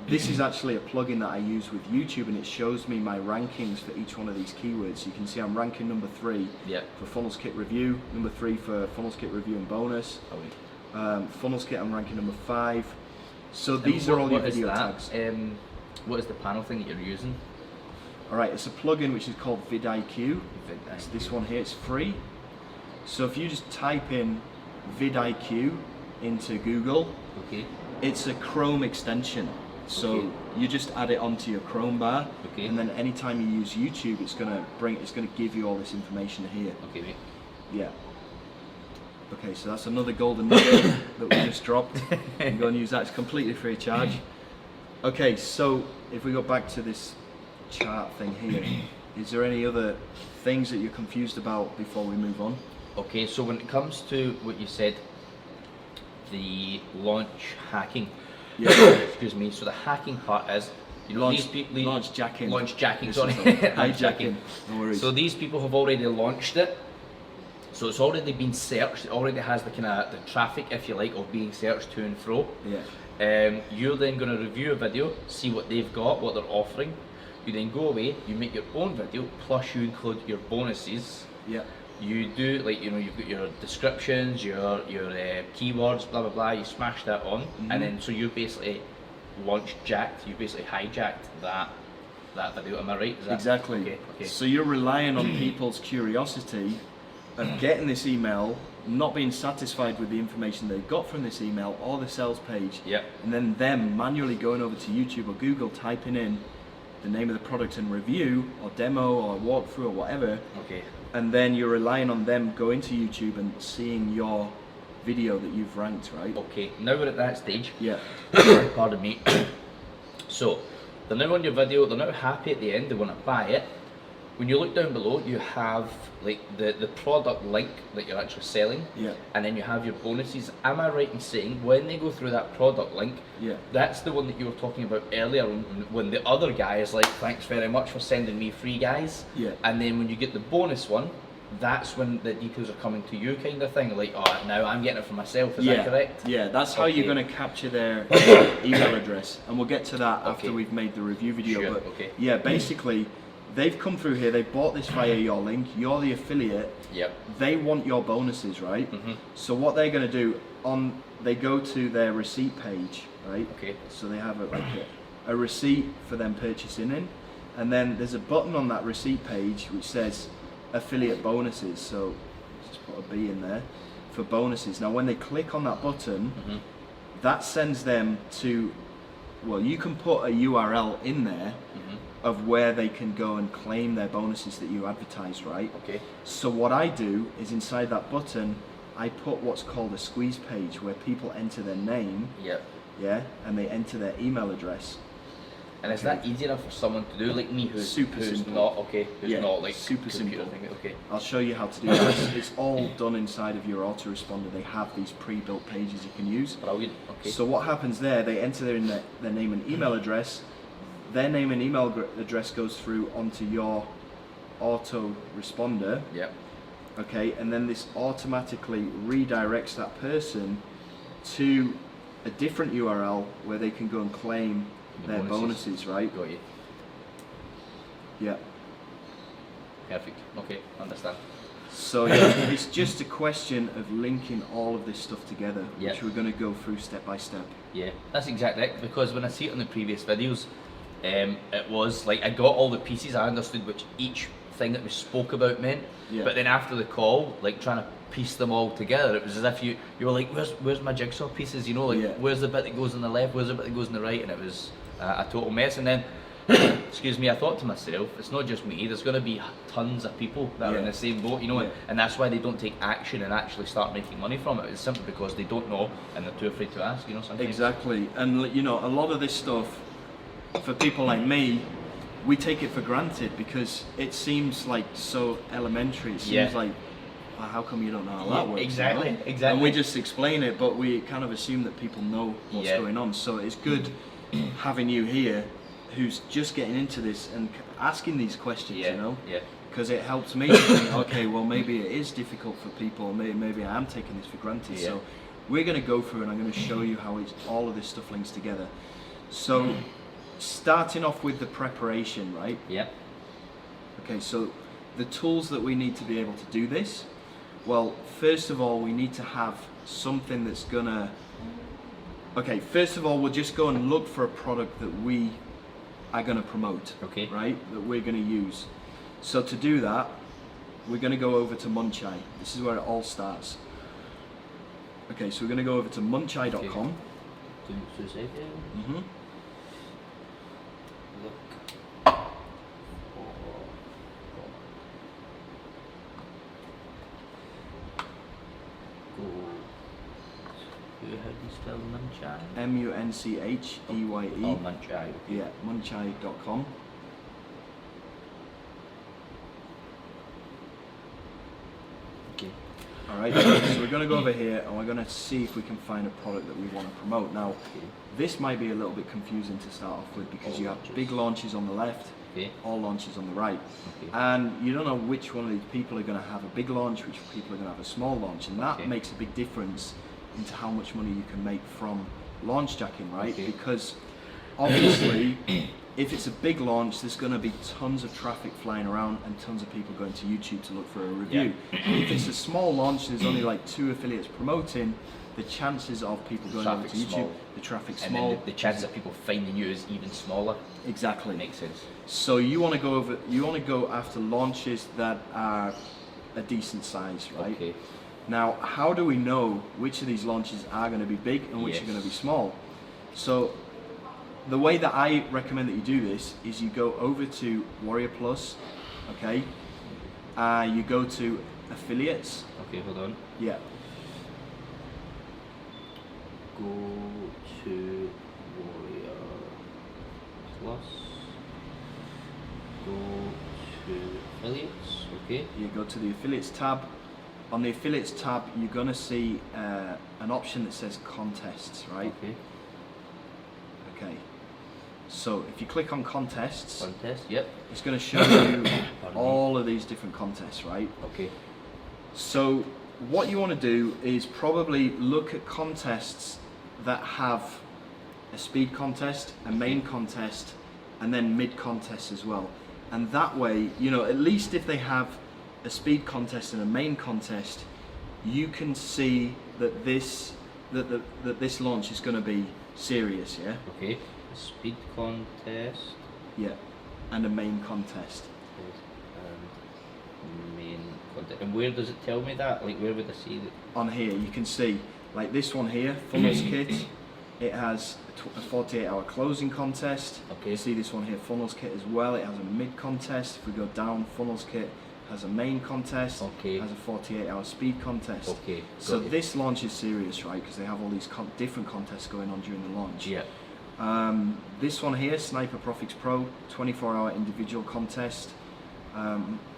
this is actually a plugin that I use with YouTube, and it shows me my rankings for each one of these keywords. You can see I'm ranking number 3 Yeah. for Funnels Kit review, number 3 for Funnels Kit review and bonus. Oh, wait. Funnels Kit I'm ranking number 5. So And these are all your what is video that? tags. What is the panel thing that you're using? Alright, it's a plugin which is called vidIQ. It's this one here, it's free. So if you just type in vidIQ into Google, Okay. it's a Chrome extension. So Okay. you just add it onto your Chrome bar, Okay. and then anytime you use YouTube, it's gonna give you all this information here. Okay, mate. Yeah. Okay, so that's another golden nugget that we just dropped. You can go and use that. It's completely free of charge. Okay, so if we go back to this chart thing here, is there any other things that you're confused about before we move on? Okay, so when it comes to what you said, the launch hacking. Yeah. Excuse me. So the hacking part is, you know, these people. Launch jacking. Launch jacking. This Sorry. is Launch hijacking. No worries. So these people have already launched it. So it's already been searched. It already has the kind of the traffic, if you like, of being searched to and fro. Yeah. You're then going to review a video, see what they've got, what they're offering. You then go away, you make your own video, plus you include your bonuses. Yeah. You do, like, you know, you've got your descriptions, your keywords, blah blah blah. You smash that on, and then so you basically you basically hijacked that video. Am I right? Is that, Exactly. Okay. So you're relying on people's curiosity of getting this email, not being satisfied with the information they got from this email or the sales page, Yep. and then them manually going over to YouTube or Google, typing in the name of the product and review or demo or walkthrough or whatever, Okay. and then you're relying on them going to YouTube and seeing your video that you've ranked, right? Okay, now we're at that stage. Yeah. Pardon me. So, they're now on your video, they're now happy at the end, they want to buy it. When you look down below, you have like the product link that you're actually selling, Yeah. and then you have your bonuses. Am I right in saying when they go through that product link, Yeah. that's the one that you were talking about earlier when the other guy is like, thanks very much for sending me free guys, Yeah. and then when you get the bonus one, that's when the details are coming to you, kind of thing, like, oh, now I'm getting it for myself, is that correct? Yeah, that's how you're going to capture their email address, and we'll get to that after we've made the review video. Sure, but okay. yeah, basically, they've come through here, they bought this via your link, you're the affiliate, Yep. they want your bonuses, right? So what they're going to do, they go to their receipt page, right? Okay. So they have a receipt for them purchasing in, and then there's a button on that receipt page which says affiliate bonuses, so just put a B in there for bonuses. Now when they click on that button, that sends them to, well, you can put a URL in there of where they can go and claim their bonuses that you advertise, right? Okay. So what I do is inside that button, I put what's called a squeeze page where people enter their name, Yep. yeah, and they enter their email address. And is that easy enough for someone to do, like me, who's simple. not okay, who's Yeah, not like super computer simple. thing? Okay. I'll show you how to do that. It's all done inside of your autoresponder. They have these pre-built pages you can use. Brilliant. Okay. So what happens there, they enter their name and email address. Their name and email address goes through onto your autoresponder. Yep. Okay, and then this automatically redirects that person to a different URL where they can go and claim their bonuses, right? Got you. Yeah. Perfect. Okay, understand. So yeah, it's just a question of linking all of this stuff together, Yep. which we're going to go through step by step. Yeah, that's exactly it. Because when I see it on the previous videos, it was like I got all the pieces. I understood which each thing that we spoke about meant. Yeah. But then after the call, like trying to piece them all together, it was as if you were like, where's my jigsaw pieces? You know, like Yeah. where's the bit that goes on the left? Where's the bit that goes on the right? And it was a total mess. And then, excuse me, I thought to myself, it's not just me. There's going to be tons of people that are in the same boat, you know, Yeah. and that's why they don't take action and actually start making money from it. It's simply because they don't know and they're too afraid to ask, you know, sometimes. Exactly, and you know, a lot of this stuff, for people like me, we take it for granted because it seems like so elementary. It seems like, well, how come you don't know how that works? Exactly, you know? exactly. And we just explain it, but we kind of assume that people know what's going on. So it's good having you here, who's just getting into this and asking these questions, you know? Yeah. Because it helps me to think, okay, well, maybe it is difficult for people, maybe I am taking this for granted. Yeah. So we're going to go through and I'm going to show you how all of this stuff links together. So starting off with the preparation, right? Yeah. Okay, so the tools that we need to be able to do this, well, first of all, we need to have something that's going to, okay, first of all, we'll just go and look for a product that we are going to promote, Okay. right? That we're going to use. So to do that, we're going to go over to Munchai. This is where it all starts. Okay, so we're going to go over to munchai.com. Look. How do you spell Munchai? Muncheye. Oh, Munchai. Yeah, munchai.com. Okay. Alright, so we're going to go over here and we're going to see if we can find a product that we want to promote. Now, this might be a little bit confusing to start off with because you have big launches on the left, all launches on the right. And you don't know which one of these people are going to have a big launch, which people are going to have a small launch, and that makes a big difference into how much money you can make from launch jacking, right? Because obviously, if it's a big launch, there's going to be tons of traffic flying around and tons of people going to YouTube to look for a review. If it's a small launch, there's only like 2 affiliates promoting, the chances of people going over to YouTube, the traffic's small. And then the chances of people finding you is even smaller. Exactly. Makes sense. So you want to go after launches that are a decent size, right? Okay. Now, how do we know which of these launches are going to be big and which are going to be small? So the way that I recommend that you do this is you go over to Warrior Plus, okay? You go to affiliates. Okay, hold on. Yeah. go to Warrior Plus, go to affiliates, okay. You go to the affiliates tab. On the affiliates tab, you're going to see an option that says contests, right? Okay. Okay. So if you click on contests, Contest, yep. it's going to show you Pardon all of these different contests, right? Okay. So what you want to do is probably look at contests that have a speed contest, a main contest, and then mid contest as well. And that way, you know, at least if they have a speed contest and a main contest, you can see that this launch is going to be serious, yeah? Okay. Speed contest. Yeah. And a main contest. Main contest. And where does it tell me that? Like, where would I see that? On here, you can see, like this one here, funnels kit. It has a 48-hour closing contest. Okay. You see this one here, funnels kit as well. It has a mid contest. If we go down, funnels kit has a main contest. Okay. Has a 48-hour speed contest. Okay. So got it. this launch is serious, right? Because they have all these different contests going on during the launch. Yeah. This one here, Sniper Profix Pro, 24-hour individual contest.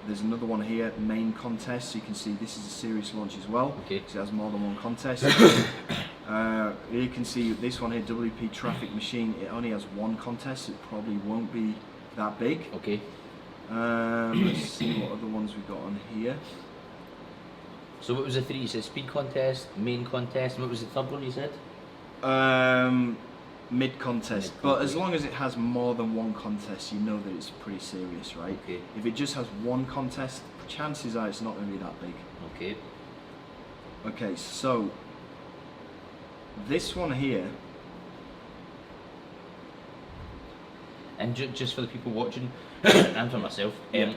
There's another one here, main contest. So you can see this is a serious launch as well. Okay. Because it has more than one contest. You can see this one here, WP Traffic Machine. It only has one contest. It probably won't be that big. Okay. Let's see what other ones we've got on here. So what was the three? You said speed contest, main contest, and what was the third one you said? Mid contest, but as long as it has more than one contest, you know that it's pretty serious, right? Okay. If it just has one contest, chances are it's not going to be that big. Okay. Okay, so this one here, And just for the people watching, and for myself, Yeah.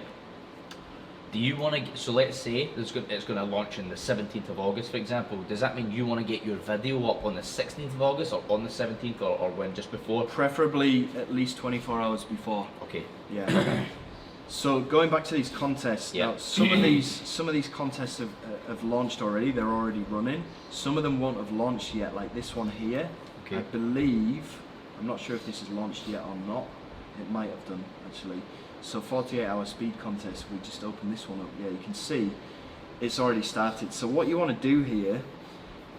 do you want to? So let's say it's going to launch on the 17th of August, for example. Does that mean you want to get your video up on the 16th of August, or on the 17th, or when just before? preferably at least 24 hours before. Okay. Yeah. So going back to these contests, Yeah. now some of these contests have launched already. They're already running. Some of them won't have launched yet, like this one here. Okay. I believe, I'm not sure if this is launched yet or not. It might have done actually. So 48-hour speed contest. We just opened this one up. Yeah, you can see it's already started. So what you want to do here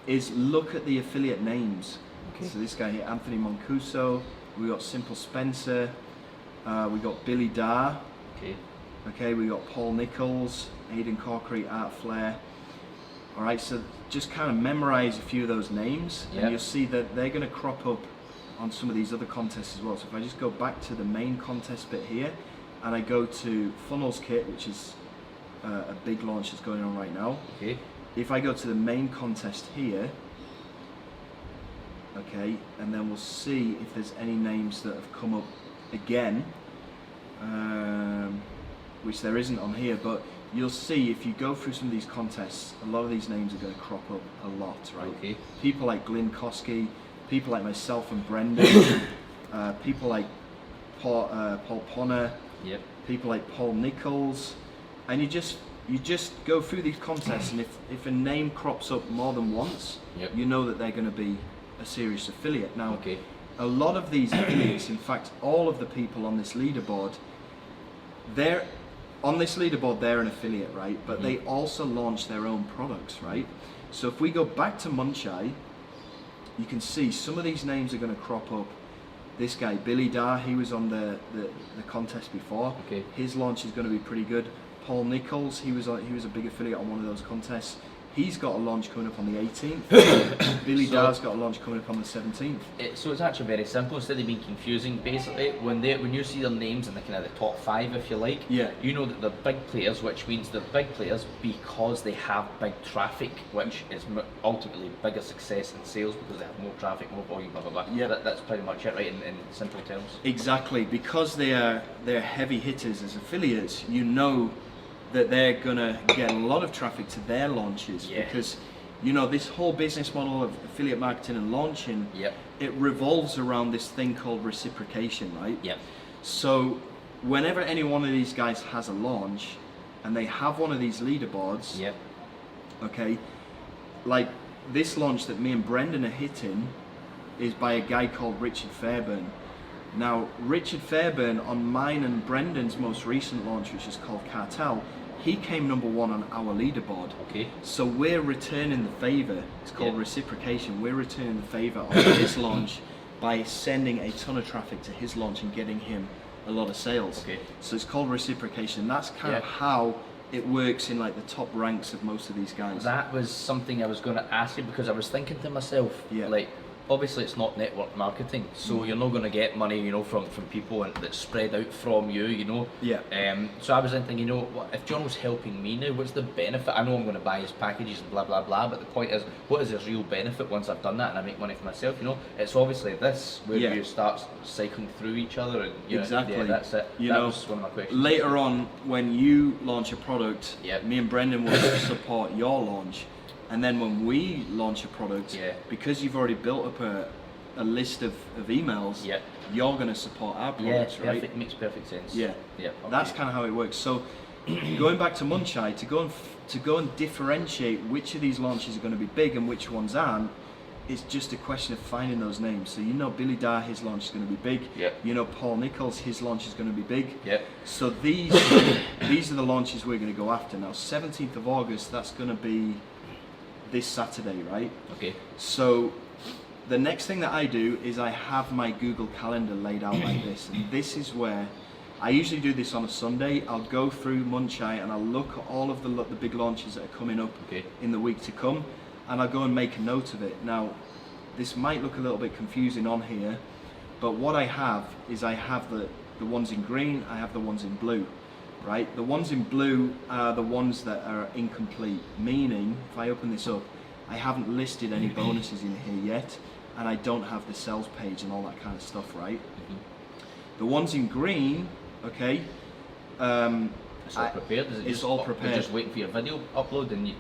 is look at the affiliate names. Okay. So this guy here, Anthony Moncuso. We got Simple Spencer. We got Billy Dar. Okay. Okay, we got Paul Nichols, Aidan Corkery, Art Flair. All right, so just kind of memorize a few of those names, Yeah. and you'll see that they're going to crop up on some of these other contests as well. So if I just go back to the main contest bit here, and I go to Funnels Kit, which is a big launch that's going on right now. Okay. If I go to the main contest here, okay, and then we'll see if there's any names that have come up again, which there isn't on here, but you'll see if you go through some of these contests, a lot of these names are going to crop up a lot, right? Okay. People like Glyn Koski, people like myself and Brendan, people like Paul Ponner, Yep. people like Paul Nichols, and you just go through these contests, and if a name crops up more than once, Yep. you know that they're going to be a serious affiliate. Now, Okay. a lot of these affiliates, in fact, all of the people on this leaderboard, they're an affiliate, right? But they also launch their own products, right? So if we go back to Munchai, you can see some of these names are going to crop up. This guy, Billy Dar, he was on the contest before. Okay. His launch is going to be pretty good. Paul Nichols, he was a big affiliate on one of those contests. He's got a launch coming up on the 18th. Billy So- Dar's got a launch coming up on the 17th. So it's actually very simple. Instead of being confusing, basically, when you see their names in the kind of the top 5, if you like, Yeah. you know that they're big players, which means they're big players because they have big traffic, which is ultimately bigger success in sales because they have more traffic, more volume, blah blah blah. Yeah. That's pretty much it, right? In simple terms. Exactly, because they're heavy hitters as affiliates, you know that they're gonna get a lot of traffic to their launches, Yeah. because you know this whole business model of affiliate marketing and launching, Yep. it revolves around this thing called reciprocation, right? Yep. So whenever any one of these guys has a launch and they have one of these leaderboards, Yep. okay, like this launch that me and Brendan are hitting is by a guy called Richard Fairburn. Now, Richard Fairburn, on mine and Brendan's most recent launch, which is called Cartel, he came #1 on our leaderboard. Okay. So we're returning the favour. It's called reciprocation. We're returning the favour on his launch by sending a ton of traffic to his launch and getting him a lot of sales. Okay. So it's called reciprocation. That's kind of how it works in like the top ranks of most of these guys. That was something I was going to ask you, because I was thinking to myself, like, obviously it's not network marketing, so you're not going to get money, you know, from people and that's spread out from you, you know. So I was thinking, you know, if John was helping me now, what's the benefit? I know I'm going to buy his packages and blah blah blah, but the point is, what is his real benefit once I've done that and I make money for myself? You know, it's obviously this where you start cycling through each other, and exactly. That's it. That was one of my questions. Later on, when you launch a product, me and Brendan will support your launch. And then when we launch a product, because you've already built up a list of emails, you're going to support our products, right? It makes perfect sense. That's kind of how it works. So going back to Munchai, to go and differentiate which of these launches are going to be big and which ones aren't, it's just a question of finding those names. So you know Billy Dar, his launch is going to be big. You know Paul Nichols, his launch is going to be big. So these are the launches we're going to go after. Now 17th of August, that's going to be this Saturday, right? Okay. So the next thing that I do is I have my Google Calendar laid out like this, and this is where I usually do this on a Sunday. I'll go through Munchai and I'll look at all of the big launches that are coming up in the week to come, and I'll go and make a note of it. Now, this might look a little bit confusing on here, but what I have is I have the ones in green, I have the ones in blue. Right, the ones in blue are the ones that are incomplete, meaning if I open this up, I haven't listed any bonuses in here yet, and I don't have the sales page and all that kind of stuff, right? The ones in green, okay, it's all prepared. It's all prepared. You're just waiting for your video upload, and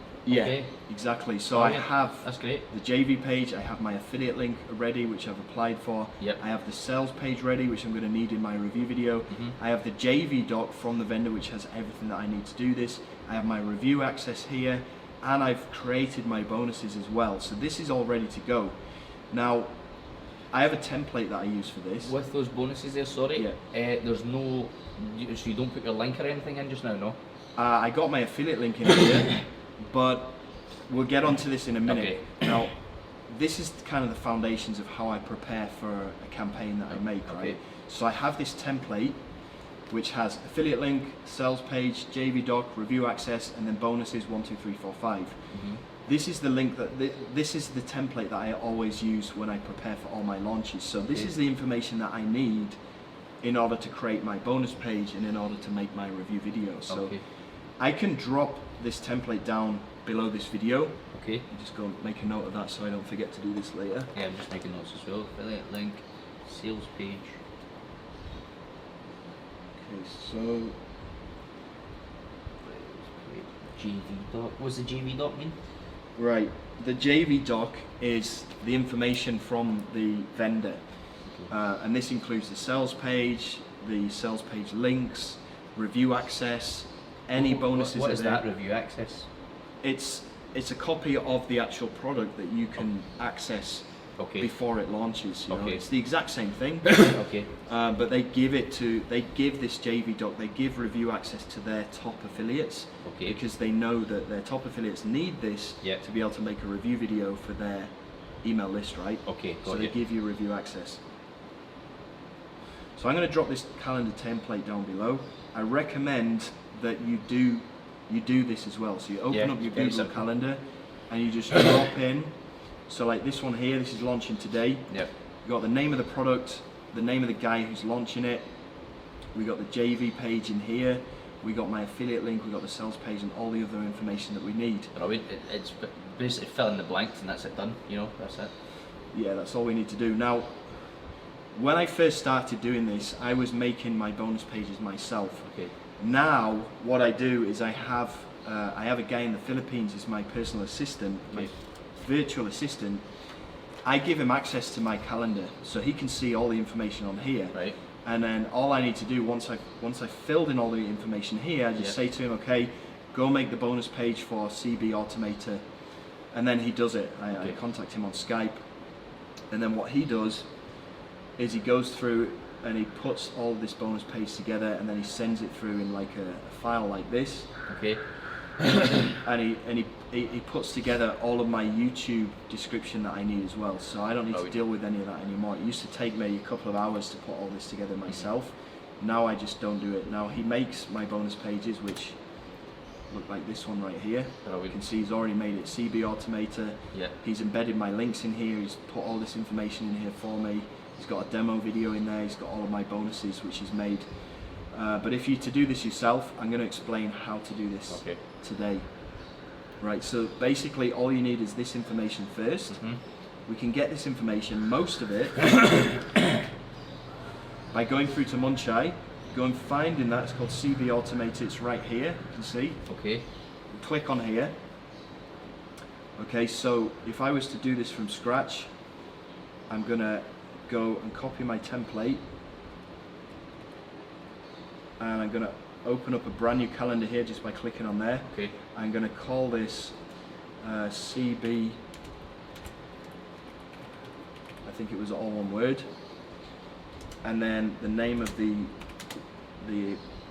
exactly. So I have that's great. The JV page, I have my affiliate link ready, which I've applied for. I have the sales page ready, which I'm going to need in my review video. I have the JV doc from the vendor, which has everything that I need to do this. I have my review access here, and I've created my bonuses as well. So this is all ready to go. Now, I have a template that I use for this. With those bonuses there, there's no, so you don't put your link or anything in just now, no? I got my affiliate link in here, but we'll get onto this in a minute. Now, this is kind of the foundations of how I prepare for a campaign that I make, right? So I have this template, which has affiliate link, sales page, JV doc, review access, and then bonuses 1, 2, 3, 4, 5. This is the link this is the template that I always use when I prepare for all my launches. So this is the information that I need in order to create my bonus page and in order to make my review video. So I can drop this template down below this video. I'm just going to make a note of that so I don't forget to do this later. I'm just making notes as well. Affiliate link, sales page. So JV doc. What's the JV doc mean? Right, the JV doc is the information from the vendor, and this includes the sales page links, review access, any bonuses. What is that review access? It's a copy of the actual product that you can access before it launches. You know? It's the exact same thing. But they give this JV doc, they give review access to their top affiliates because they know that their top affiliates need this to be able to make a review video for their email list, right? So they give you review access. So I'm going to drop this calendar template down below. I recommend that you do this as well. So you open up your Google Calendar and you just drop in. So like this one here, this is launching today. You got the name of the product, the name of the guy who's launching it. We got the JV page in here. We got my affiliate link, we got the sales page, and all the other information that we need. It's basically fill in the blanks and that's it done, you know, that's it. Yeah, that's all we need to do. Now, when I first started doing this, I was making my bonus pages myself. Now, what I do is I have a guy in the Philippines as my personal assistant, my virtual assistant. I give him access to my calendar, so he can see all the information on here. And then all I need to do once I've filled in all the information here, I just say to him, okay, go make the bonus page for CB Automator And then he does it. I contact him on Skype, and then what he does is he goes through and he puts all of this bonus page together, and then he sends it through in like a file like this. Okay. And he puts together all of my YouTube description that I need as well, so I don't need to deal with any of that anymore. It used to take me a couple of hours to put all this together myself. Now I just don't do it. Now he makes my bonus pages, which look like this one right here. You can see he's already made it CB Automator. Yeah. He's embedded my links in here, he's put all this information in here for me. He's got a demo video in there, he's got all of my bonuses which he's made. But if you're to do this yourself, I'm going to explain how to do this today. Right, so basically all you need is this information first. We can get this information, most of it, by going through to Munchai, go and finding that, it's called CB Automator, it's right here, you can see. Okay. Click on here. Okay, so if I was to do this from scratch, I'm going to go and copy my template, and I'm going to open up a brand new calendar here just by clicking on there. Okay. I'm going to call this CB, I think it was all one word, and then the name of the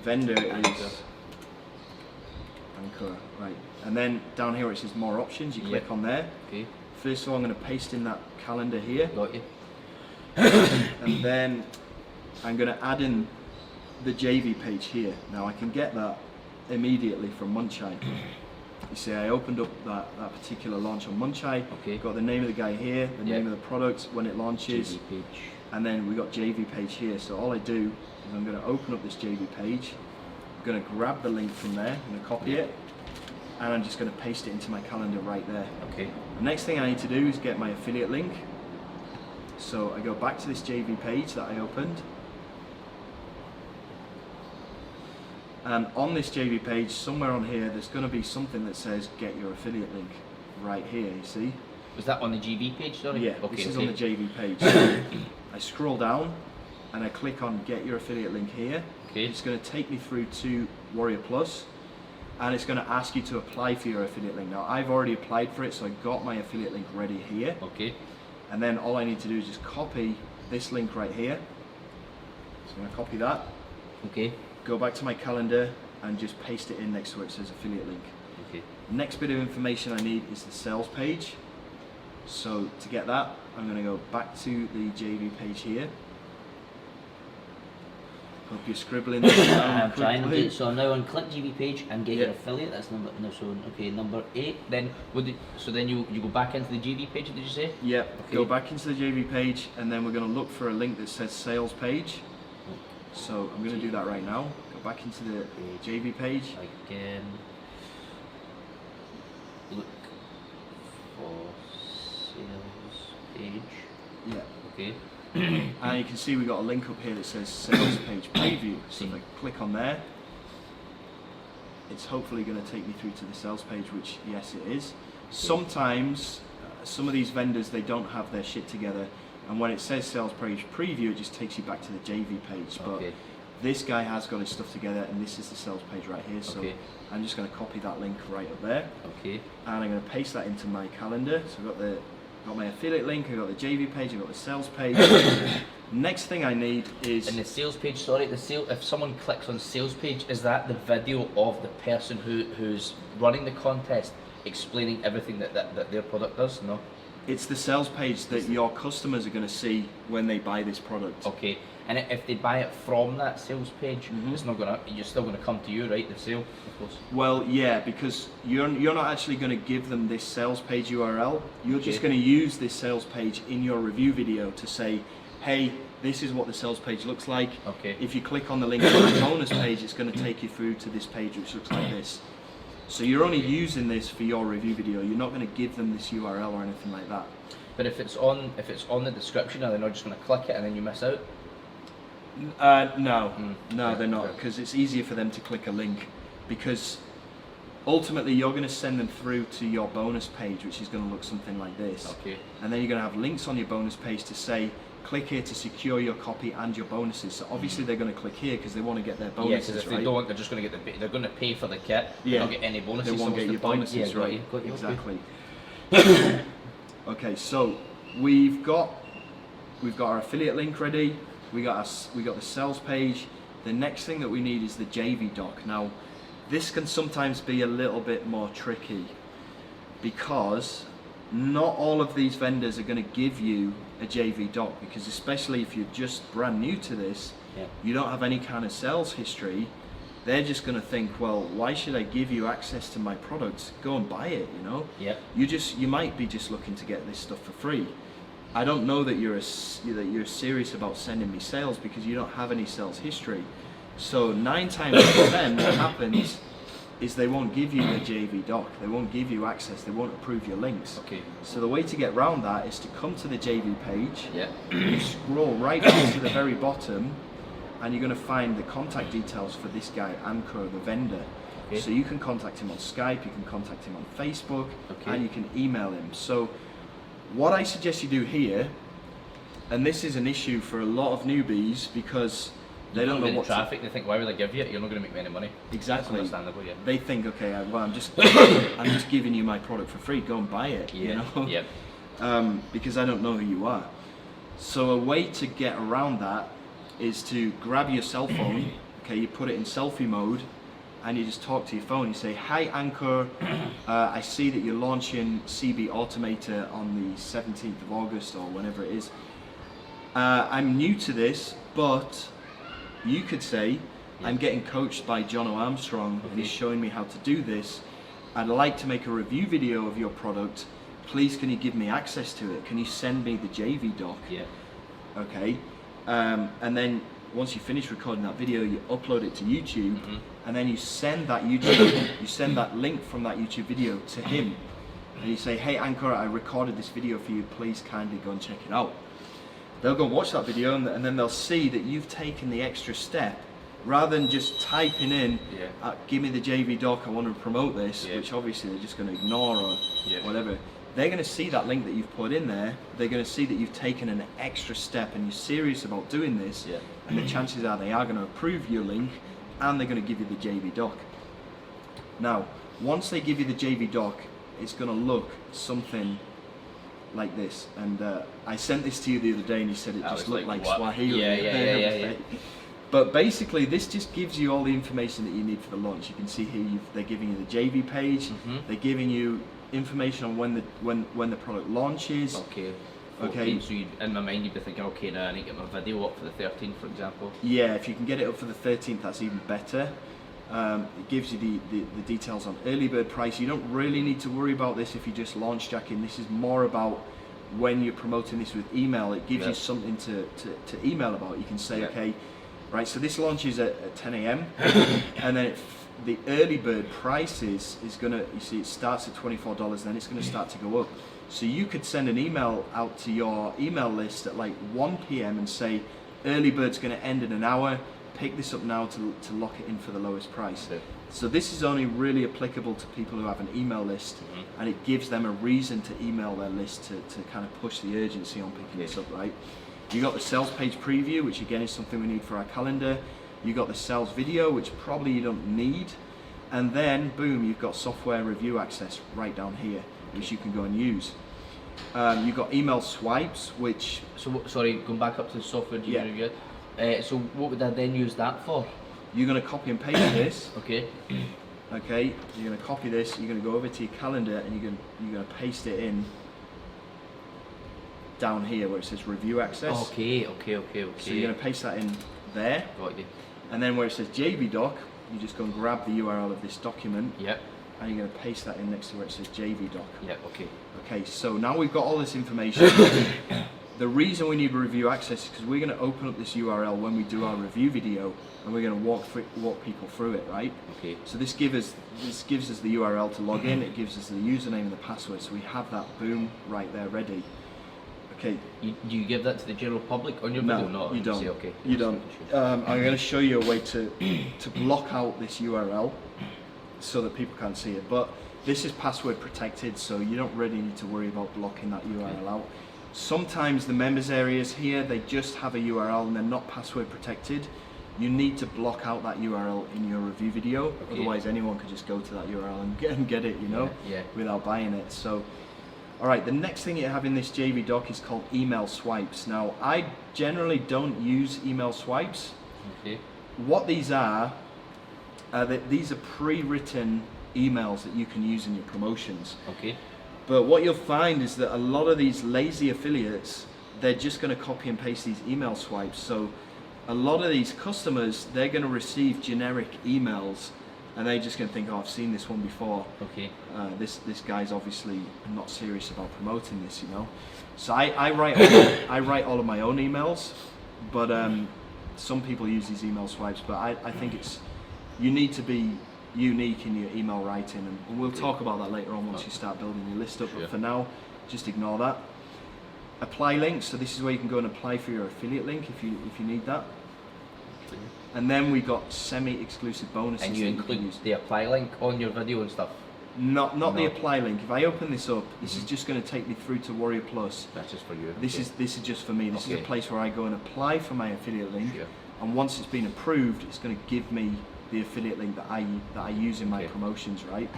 vendor is Anchor, right? And then down here it says more options, you click on there. Okay. First of all I'm going to paste in that calendar here. Got you. And then I'm going to add in the JV page here. Now I can get that immediately from Munchai. You see, I opened up that particular launch on Munchai. Okay. Got the name of the guy here, the name of the product, when it launches. JV page. And then we got JV page here. So all I do is I'm going to open up this JV page. I'm going to grab the link from there. I'm going to copy it, and I'm just going to paste it into my calendar right there. Okay. The next thing I need to do is get my affiliate link. So I go back to this JV page that I opened, and on this JV page, somewhere on here, there's going to be something that says get your affiliate link right here, you see? Was that on the GV page, sorry? Yeah, okay, this is on the JV page. So I scroll down and I click on get your affiliate link here. Okay. It's going to take me through to Warrior Plus, and it's going to ask you to apply for your affiliate link. Now I've already applied for it, so I got my affiliate link ready here. Okay. And then all I need to do is just copy this link right here. So I'm going to copy that. Okay. Go back to my calendar and just paste it in next to where it says affiliate link. Okay. Next bit of information I need is the sales page. So to get that, I'm going to go back to the JV page here. Hope you're scribbling this down. I'm trying to do it. So now on click GV page and get your affiliate. That's number number 8. Then so then you go back into the GV page, did you say? Yep. Okay. Go back into the JV page, and then we're going to look for a link that says sales page. So I'm going to do that right now. Go back into the JV page. Again. Look for sales page. Yeah. Okay. And you can see we got a link up here that says sales page preview. So if I click on there, it's hopefully going to take me through to the sales page, which yes it is. Sometimes some of these vendors, they don't have their shit together, and when it says sales page preview, it just takes you back to the JV page. But this guy has got his stuff together, and this is the sales page right here. So I'm just going to copy that link right up there. Okay. And I'm going to paste that into my calendar. So I've got my affiliate link, I've got the JV page, I've got the sales page. Next thing I need is... And the sales page, sorry, if someone clicks on sales page, is that the video of the person who's running the contest explaining everything that their product does? No? It's the sales page that your customers are going to see when they buy this product. Okay. And if they buy it from that sales page, it's not gonna. You're still gonna come to you, right? The sale, of course. Well, yeah, because you're not actually going to give them this sales page URL. You're just going to use this sales page in your review video to say, hey, this is what the sales page looks like. Okay. If you click on the link on the bonus page, it's going to take you through to this page, which looks like this. So you're only using this for your review video. You're not going to give them this URL or anything like that. But if it's on the description, are they not just going to click it and then you miss out? No, they're not, because it's easier for them to click a link, because ultimately you're going to send them through to your bonus page, which is going to look something like this. Okay. And then you're going to have links on your bonus page to say, click here to secure your copy and your bonuses. So obviously they're going to click here because they want to get their bonuses. Yeah, because if they don't, they're just going to get they're going to pay for the kit. Yeah. They don't get any bonuses. They won't get your bonuses, right? Got you. Exactly. Okay, so we've got our affiliate link ready. We got the sales page. The next thing that we need is the JV doc. Now, this can sometimes be a little bit more tricky because not all of these vendors are going to give you a JV doc, because especially if you're just brand new to this, you don't have any kind of sales history, they're just going to think, well, why should I give you access to my products? Go and buy it, you know? You might be just looking to get this stuff for free. I don't know that you're serious about sending me sales because you don't have any sales history. So 9 times out of 10, what happens is they won't give you the JV doc. They won't give you access. They won't approve your links. Okay. So the way to get around that is to come to the JV page. Yeah. You scroll right down to the very bottom, and you're going to find the contact details for this guy, Anko, the vendor. Okay. So you can contact him on Skype, you can contact him on Facebook, and you can email him. So what I suggest you do here, and this is an issue for a lot of newbies because they don't know what traffic. They think, why would I give you it? You're not going to make any money. Exactly. That's understandable, yeah. They think, okay, well, I'm just giving you my product for free. Go and buy it. You know? Yeah. Because I don't know who you are. So a way to get around that is to grab your cell phone. Okay, you put it in selfie mode, and you just talk to your phone. You say, "Hi, Anchor. I see that you're launching CB Automator on the 17th of August or whenever it is. I'm new to this, but." You could say, I'm getting coached by John Armstrong and he's showing me how to do this. I'd like to make a review video of your product. Please, can you give me access to it? Can you send me the JV doc? Yeah. Okay. And then once you finish recording that video, you upload it to YouTube, and then you send that link from that YouTube video to him. And you say, hey Anchor, I recorded this video for you. Please kindly go and check it out. They'll go watch that video, and then they'll see that you've taken the extra step. Rather than just typing in, give me the JV doc, I want to promote this, which obviously they're just going to ignore or whatever. They're going to see that link that you've put in there. They're going to see that you've taken an extra step and you're serious about doing this. And the chances are they are going to approve your link, and they're going to give you the JV doc. Now, once they give you the JV doc, it's going to look something like this, and I sent this to you the other day and you said it just looked like Swahili. Yeah. But basically this just gives you all the information that you need for the launch. You can see here they're giving you the JV page, they're giving you information on when the product launches. Okay. So in my mind you'd be thinking, okay, now I need to get my video up for the 13th, for example. Yeah, if you can get it up for the 13th, that's even better. It gives you the details on early bird price. You don't really need to worry about this if you just launch jacking. This is more about when you're promoting this with email. It gives you something to email about. You can say, okay, right, so this launches at 10 a.m. and then the early bird price is going to, you see, it starts at $24, then it's going to start to go up. So you could send an email out to your email list at like 1 p.m. and say, early bird's going to end in an hour. Pick this up now to lock it in for the lowest price. So this is only really applicable to people who have an email list, and it gives them a reason to email their list to kind of push the urgency on picking this up, right? You got the sales page preview, which again is something we need for our calendar. You got the sales video, which probably you don't need, and then boom, you've got software review access right down here, which you can go and use. You've got email swipes, which... So, sorry, going back up to the software review. So what would I then use that for? You're going to copy and paste this. Okay. Okay, you're going to copy this, you're going to go over to your calendar and you're going to paste it in down here where it says review access. Okay. So you're going to paste that in there. Got you. And then where it says JV doc, you just go and grab the URL of this document. Yep. And you're going to paste that in next to where it says JV doc. Yep, okay. Okay, so now we've got all this information. The reason we need review access is because we're going to open up this URL when we do our review video, and we're going to walk people through it, right? Okay. So this gives us the URL to log in. It gives us the username and the password. So we have that, boom, right there, ready. Okay. Do you give that to the general public on your video? No, you don't. Okay. You don't. I'm going to show you a way to block out this URL so that people can't see it. But this is password protected, so you don't really need to worry about blocking that URL out. Sometimes the members areas here, they just have a URL and they're not password protected. You need to block out that URL in your review video, otherwise anyone could just go to that URL and get it, you know, without buying it. So Alright, the next thing you have in this JV doc is called email swipes. Now, I generally don't use email swipes. Okay. What these are these are pre-written emails that you can use in your promotions. Okay. But what you'll find is that a lot of these lazy affiliates, they're just going to copy and paste these email swipes. So a lot of these customers, they're going to receive generic emails and they're just going to think, oh, I've seen this one before. Okay. This guy's obviously not serious about promoting this, you know. So I write all of my own emails, but some people use these email swipes. But I think you need to be unique in your email writing, and we'll talk about that later on once you start building your list up. Sure. But for now, just ignore that. Apply links. So this is where you can go and apply for your affiliate link if you need that. And then we got semi-exclusive bonuses. And you that include can use. the apply link on your video and stuff? Not No. the apply link. If I open this up, this is just going to take me through to Warrior Plus. That's just for you. This okay. is just for me. This is a Okay. place where I go and apply for my affiliate link, Sure. and once it's been approved, it's going to give me the affiliate link that I use in my Okay. promotions, right?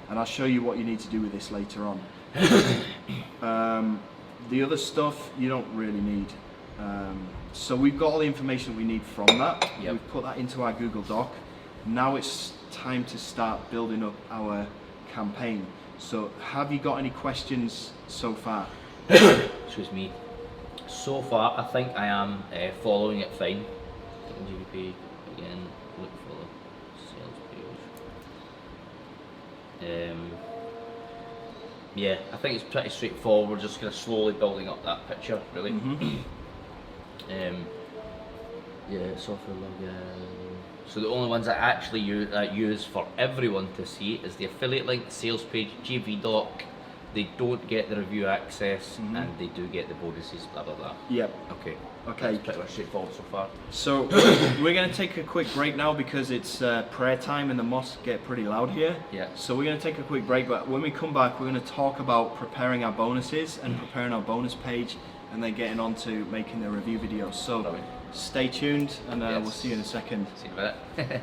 And I'll show you what you need to do with this later on. The other stuff you don't really need. So we've got all the information we need from that. Yep. We've put that into our Google Doc. Now it's time to start building up our campaign. So have you got any questions so far? Excuse me. So far, I think I am following it fine. GBP again. Look for the sales page. Yeah, I think it's pretty straightforward. Just kind of slowly building up that picture, really. Yeah, software login. So the only ones I actually use for everyone to see is the affiliate link, the sales page, GV doc. They don't get the review access, and they do get the bonuses. Blah blah blah. Yep. Okay. Okay. That's pretty much straightforward so far. So we're going to take a quick break now because it's prayer time and the mosque get pretty loud here. Yeah. So we're going to take a quick break, but when we come back, we're going to talk about preparing our bonuses and preparing our bonus page, and then getting on to making the review videos. So Brilliant. stay tuned, and we'll Yes. see you in a second. See you in a minute.